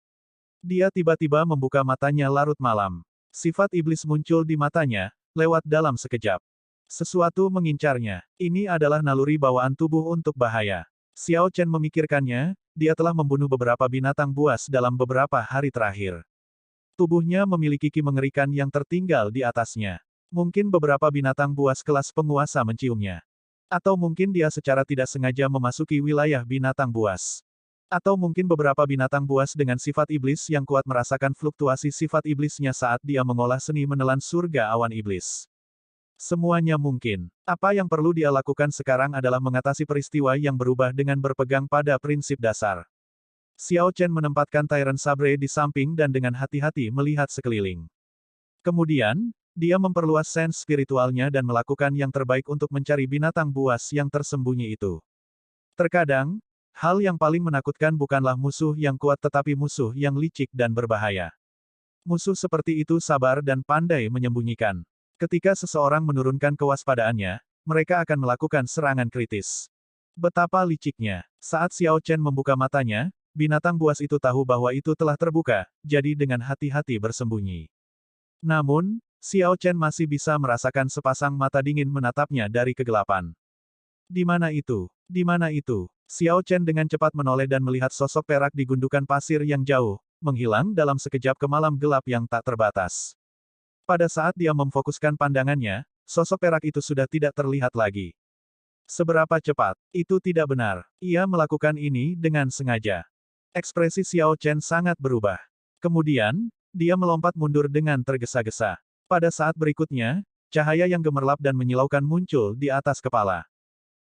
Dia tiba-tiba membuka matanya larut malam. Sifat iblis muncul di matanya, lewat dalam sekejap. Sesuatu mengincarnya. Ini adalah naluri bawaan tubuh untuk bahaya. Xiao Chen memikirkannya, dia telah membunuh beberapa binatang buas dalam beberapa hari terakhir. Tubuhnya memiliki ki mengerikan yang tertinggal di atasnya. Mungkin beberapa binatang buas kelas penguasa menciumnya. Atau mungkin dia secara tidak sengaja memasuki wilayah binatang buas. Atau mungkin beberapa binatang buas dengan sifat iblis yang kuat merasakan fluktuasi sifat iblisnya saat dia mengolah seni menelan surga awan iblis. Semuanya mungkin. Apa yang perlu dia lakukan sekarang adalah mengatasi peristiwa yang berubah dengan berpegang pada prinsip dasar. Xiao Chen menempatkan Tyrant Sabre di samping dan dengan hati-hati melihat sekeliling. Kemudian, dia memperluas sense spiritualnya dan melakukan yang terbaik untuk mencari binatang buas yang tersembunyi itu. Terkadang, hal yang paling menakutkan bukanlah musuh yang kuat tetapi musuh yang licik dan berbahaya. Musuh seperti itu sabar dan pandai menyembunyikan. Ketika seseorang menurunkan kewaspadaannya, mereka akan melakukan serangan kritis. Betapa liciknya. Saat Xiao Chen membuka matanya, binatang buas itu tahu bahwa itu telah terbuka, jadi dengan hati-hati bersembunyi. Namun, Xiao Chen masih bisa merasakan sepasang mata dingin menatapnya dari kegelapan. Di mana itu? Di mana itu? Xiao Chen dengan cepat menoleh dan melihat sosok perak di gundukan pasir yang jauh, menghilang dalam sekejap ke malam gelap yang tak terbatas. Pada saat dia memfokuskan pandangannya, sosok perak itu sudah tidak terlihat lagi. Seberapa cepat? Itu tidak benar. Ia melakukan ini dengan sengaja. Ekspresi Xiao Chen sangat berubah. Kemudian, dia melompat mundur dengan tergesa-gesa. Pada saat berikutnya, cahaya yang gemerlap dan menyilaukan muncul di atas kepala.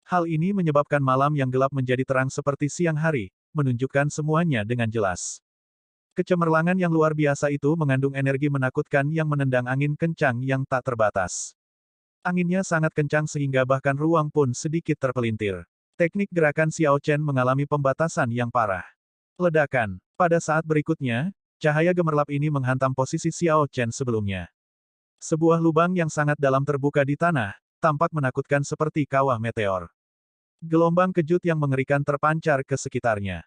Hal ini menyebabkan malam yang gelap menjadi terang seperti siang hari, menunjukkan semuanya dengan jelas. Kecemerlangan yang luar biasa itu mengandung energi menakutkan yang menendang angin kencang yang tak terbatas. Anginnya sangat kencang sehingga bahkan ruang pun sedikit terpelintir. Teknik gerakan Xiao Chen mengalami pembatasan yang parah. Ledakan. Pada saat berikutnya, cahaya gemerlap ini menghantam posisi Xiao Chen sebelumnya. Sebuah lubang yang sangat dalam terbuka di tanah, tampak menakutkan seperti kawah meteor. Gelombang kejut yang mengerikan terpancar ke sekitarnya.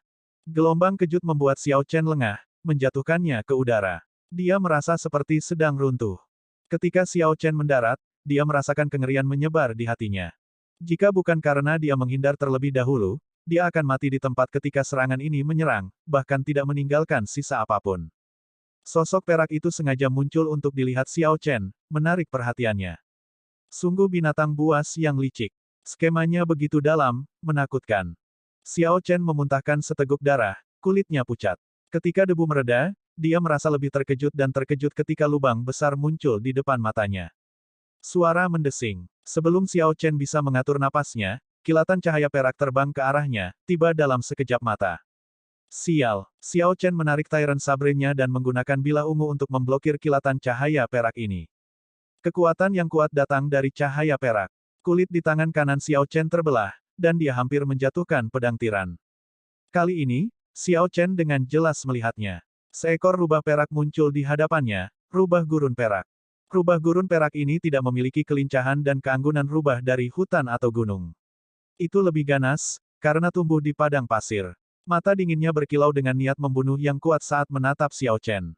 Gelombang kejut membuat Xiao Chen lengah, menjatuhkannya ke udara. Dia merasa seperti sedang runtuh. Ketika Xiao Chen mendarat, dia merasakan kengerian menyebar di hatinya. Jika bukan karena dia menghindar terlebih dahulu, dia akan mati di tempat ketika serangan ini menyerang, bahkan tidak meninggalkan sisa apapun. Sosok perak itu sengaja muncul untuk dilihat Xiao Chen, menarik perhatiannya. Sungguh binatang buas yang licik. Skemanya begitu dalam, menakutkan. Xiao Chen memuntahkan seteguk darah, kulitnya pucat. Ketika debu mereda, dia merasa lebih terkejut dan terkejut ketika lubang besar muncul di depan matanya. Suara mendesing. Sebelum Xiao Chen bisa mengatur napasnya, kilatan cahaya perak terbang ke arahnya, tiba dalam sekejap mata. Sial. Xiao Chen menarik Tyrant Sabre-nya dan menggunakan bilah ungu untuk memblokir kilatan cahaya perak ini. Kekuatan yang kuat datang dari cahaya perak. Kulit di tangan kanan Xiao Chen terbelah, dan dia hampir menjatuhkan pedang tiran. Kali ini, Xiao Chen dengan jelas melihatnya. Seekor rubah perak muncul di hadapannya, rubah gurun perak. Rubah gurun perak ini tidak memiliki kelincahan dan keanggunan rubah dari hutan atau gunung. Itu lebih ganas, karena tumbuh di padang pasir. Mata dinginnya berkilau dengan niat membunuh yang kuat saat menatap Xiao Chen.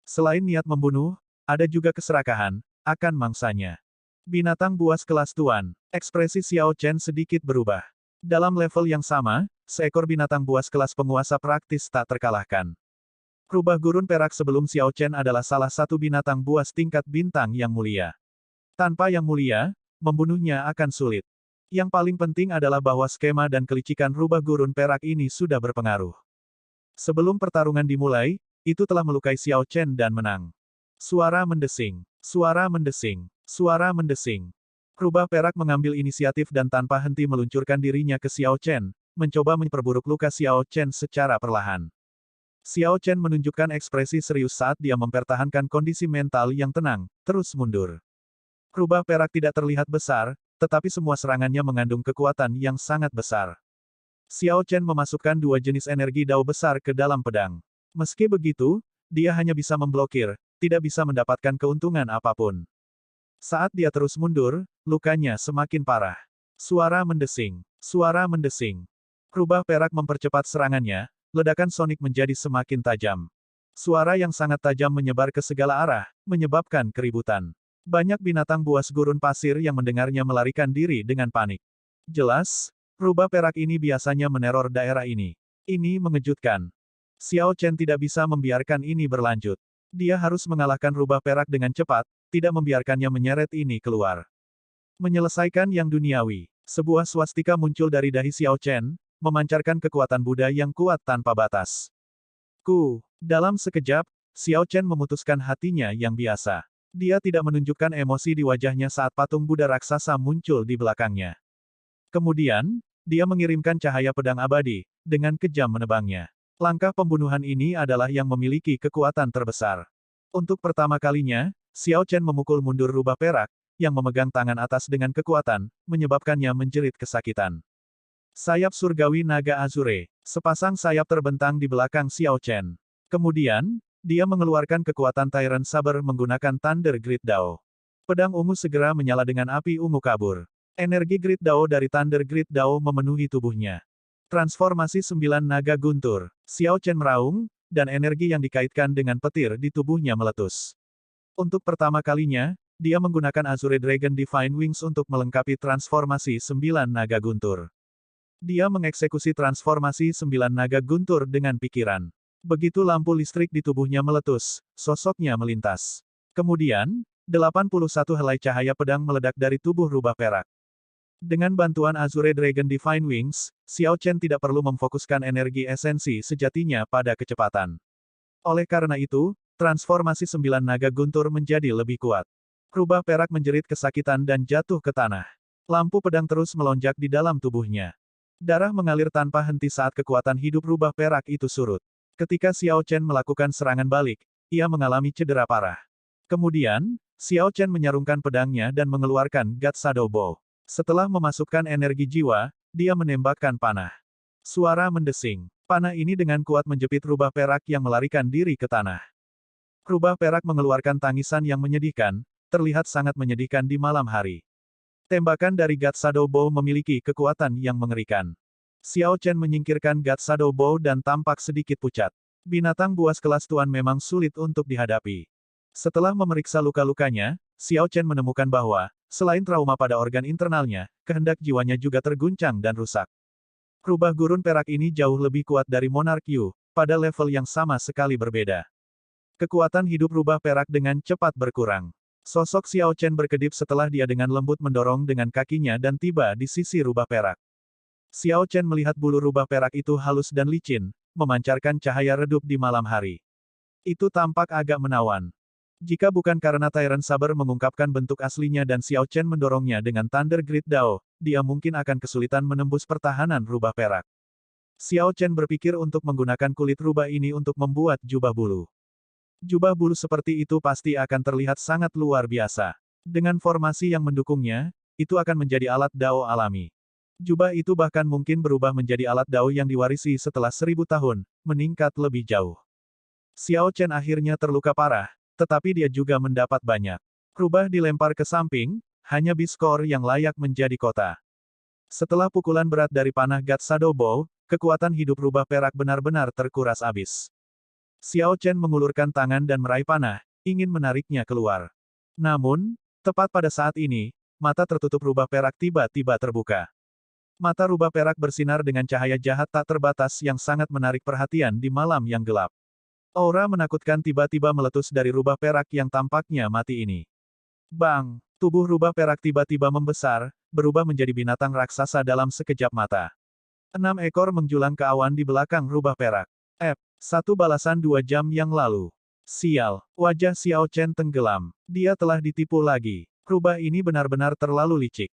Selain niat membunuh, ada juga keserakahan, akan mangsanya. Binatang buas kelas tuan. Ekspresi Xiao Chen sedikit berubah. Dalam level yang sama, seekor binatang buas kelas penguasa praktis tak terkalahkan. Rubah gurun perak sebelum Xiao Chen adalah salah satu binatang buas tingkat bintang yang mulia. Tanpa yang mulia, membunuhnya akan sulit. Yang paling penting adalah bahwa skema dan kelicikan rubah gurun perak ini sudah berpengaruh. Sebelum pertarungan dimulai, itu telah melukai Xiao Chen dan menang. Suara mendesing. Suara mendesing. Suara mendesing. Rubah perak mengambil inisiatif dan tanpa henti meluncurkan dirinya ke Xiao Chen, mencoba memperburuk luka Xiao Chen secara perlahan. Xiao Chen menunjukkan ekspresi serius saat dia mempertahankan kondisi mental yang tenang, terus mundur. Rubah perak tidak terlihat besar, tetapi semua serangannya mengandung kekuatan yang sangat besar. Xiao Chen memasukkan dua jenis energi dao besar ke dalam pedang. Meski begitu, dia hanya bisa memblokir, tidak bisa mendapatkan keuntungan apapun. Saat dia terus mundur, lukanya semakin parah. Suara mendesing. Suara mendesing. Rubah perak mempercepat serangannya, ledakan sonik menjadi semakin tajam. Suara yang sangat tajam menyebar ke segala arah, menyebabkan keributan. Banyak binatang buas gurun pasir yang mendengarnya melarikan diri dengan panik. Jelas, rubah perak ini biasanya meneror daerah ini. Ini mengejutkan. Xiao Chen tidak bisa membiarkan ini berlanjut. Dia harus mengalahkan rubah perak dengan cepat, tidak membiarkannya menyeret ini keluar. Menyelesaikan yang duniawi. Sebuah swastika muncul dari dahi Xiao Chen, memancarkan kekuatan Buddha yang kuat tanpa batas. Dalam sekejap, Xiao Chen memutuskan hatinya yang biasa. Dia tidak menunjukkan emosi di wajahnya saat patung Buddha raksasa muncul di belakangnya. Kemudian, dia mengirimkan cahaya pedang abadi, dengan kejam menebangnya. Langkah pembunuhan ini adalah yang memiliki kekuatan terbesar. Untuk pertama kalinya, Xiao Chen memukul mundur rubah perak, yang memegang tangan atas dengan kekuatan, menyebabkannya menjerit kesakitan. Sayap surgawi naga azure. Sepasang sayap terbentang di belakang Xiao Chen. Kemudian, dia mengeluarkan kekuatan Tyrant Saber menggunakan Thunder Grid Dao. Pedang ungu segera menyala dengan api ungu kabur. Energi Grid Dao dari Thunder Grid Dao memenuhi tubuhnya. Transformasi 9 naga guntur. Xiao Chen meraung, dan energi yang dikaitkan dengan petir di tubuhnya meletus. Untuk pertama kalinya, dia menggunakan Azure Dragon Divine Wings untuk melengkapi transformasi 9 naga guntur. Dia mengeksekusi transformasi 9 naga guntur dengan pikiran. Begitu lampu listrik di tubuhnya meletus, sosoknya melintas. Kemudian, 81 helai cahaya pedang meledak dari tubuh rubah perak. Dengan bantuan Azure Dragon Divine Wings, Xiao Chen tidak perlu memfokuskan energi esensi sejatinya pada kecepatan. Oleh karena itu, transformasi 9 naga guntur menjadi lebih kuat. Rubah perak menjerit kesakitan dan jatuh ke tanah. Lampu pedang terus melonjak di dalam tubuhnya. Darah mengalir tanpa henti saat kekuatan hidup rubah perak itu surut. Ketika Xiao Chen melakukan serangan balik, ia mengalami cedera parah. Kemudian, Xiao Chen menyarungkan pedangnya dan mengeluarkan God Shadow Bow. Setelah memasukkan energi jiwa, dia menembakkan panah. Suara mendesing. Panah ini dengan kuat menjepit rubah perak yang melarikan diri ke tanah. Rubah perak mengeluarkan tangisan yang menyedihkan, terlihat sangat menyedihkan di malam hari. Tembakan dari God Shadow Bow memiliki kekuatan yang mengerikan. Xiao Chen menyingkirkan God Shadow Bow dan tampak sedikit pucat. Binatang buas kelas tuan memang sulit untuk dihadapi. Setelah memeriksa luka-lukanya, Xiao Chen menemukan bahwa, selain trauma pada organ internalnya, kehendak jiwanya juga terguncang dan rusak. Rubah gurun perak ini jauh lebih kuat dari Monarch Yu, pada level yang sama sekali berbeda. Kekuatan hidup rubah perak dengan cepat berkurang. Sosok Xiao Chen berkedip setelah dia dengan lembut mendorong dengan kakinya dan tiba di sisi rubah perak. Xiao Chen melihat bulu rubah perak itu halus dan licin, memancarkan cahaya redup di malam hari. Itu tampak agak menawan. Jika bukan karena Tyrant Saber mengungkapkan bentuk aslinya dan Xiao Chen mendorongnya dengan Thunder Grid Dao, dia mungkin akan kesulitan menembus pertahanan rubah perak. Xiao Chen berpikir untuk menggunakan kulit rubah ini untuk membuat jubah bulu. Jubah bulu seperti itu pasti akan terlihat sangat luar biasa. Dengan formasi yang mendukungnya, itu akan menjadi alat dao alami. Jubah itu bahkan mungkin berubah menjadi alat dao yang diwarisi setelah 1000 tahun, meningkat lebih jauh. Xiao Chen akhirnya terluka parah, tetapi dia juga mendapat banyak. Rubah dilempar ke samping, hanya Biskor yang layak menjadi kota. Setelah pukulan berat dari panah God Shadow Bow, kekuatan hidup rubah perak benar-benar terkuras habis. Xiao Chen mengulurkan tangan dan meraih panah, ingin menariknya keluar. Namun, tepat pada saat ini, mata tertutup rubah perak tiba-tiba terbuka. Mata rubah perak bersinar dengan cahaya jahat tak terbatas yang sangat menarik perhatian di malam yang gelap. Aura menakutkan tiba-tiba meletus dari rubah perak yang tampaknya mati ini. Bang! Tubuh rubah perak tiba-tiba membesar, berubah menjadi binatang raksasa dalam sekejap mata. 6 ekor menjulang ke awan di belakang rubah perak. Satu balasan 2 jam yang lalu. Sial, wajah Xiao Chen tenggelam. Dia telah ditipu lagi. Rubah ini benar-benar terlalu licik.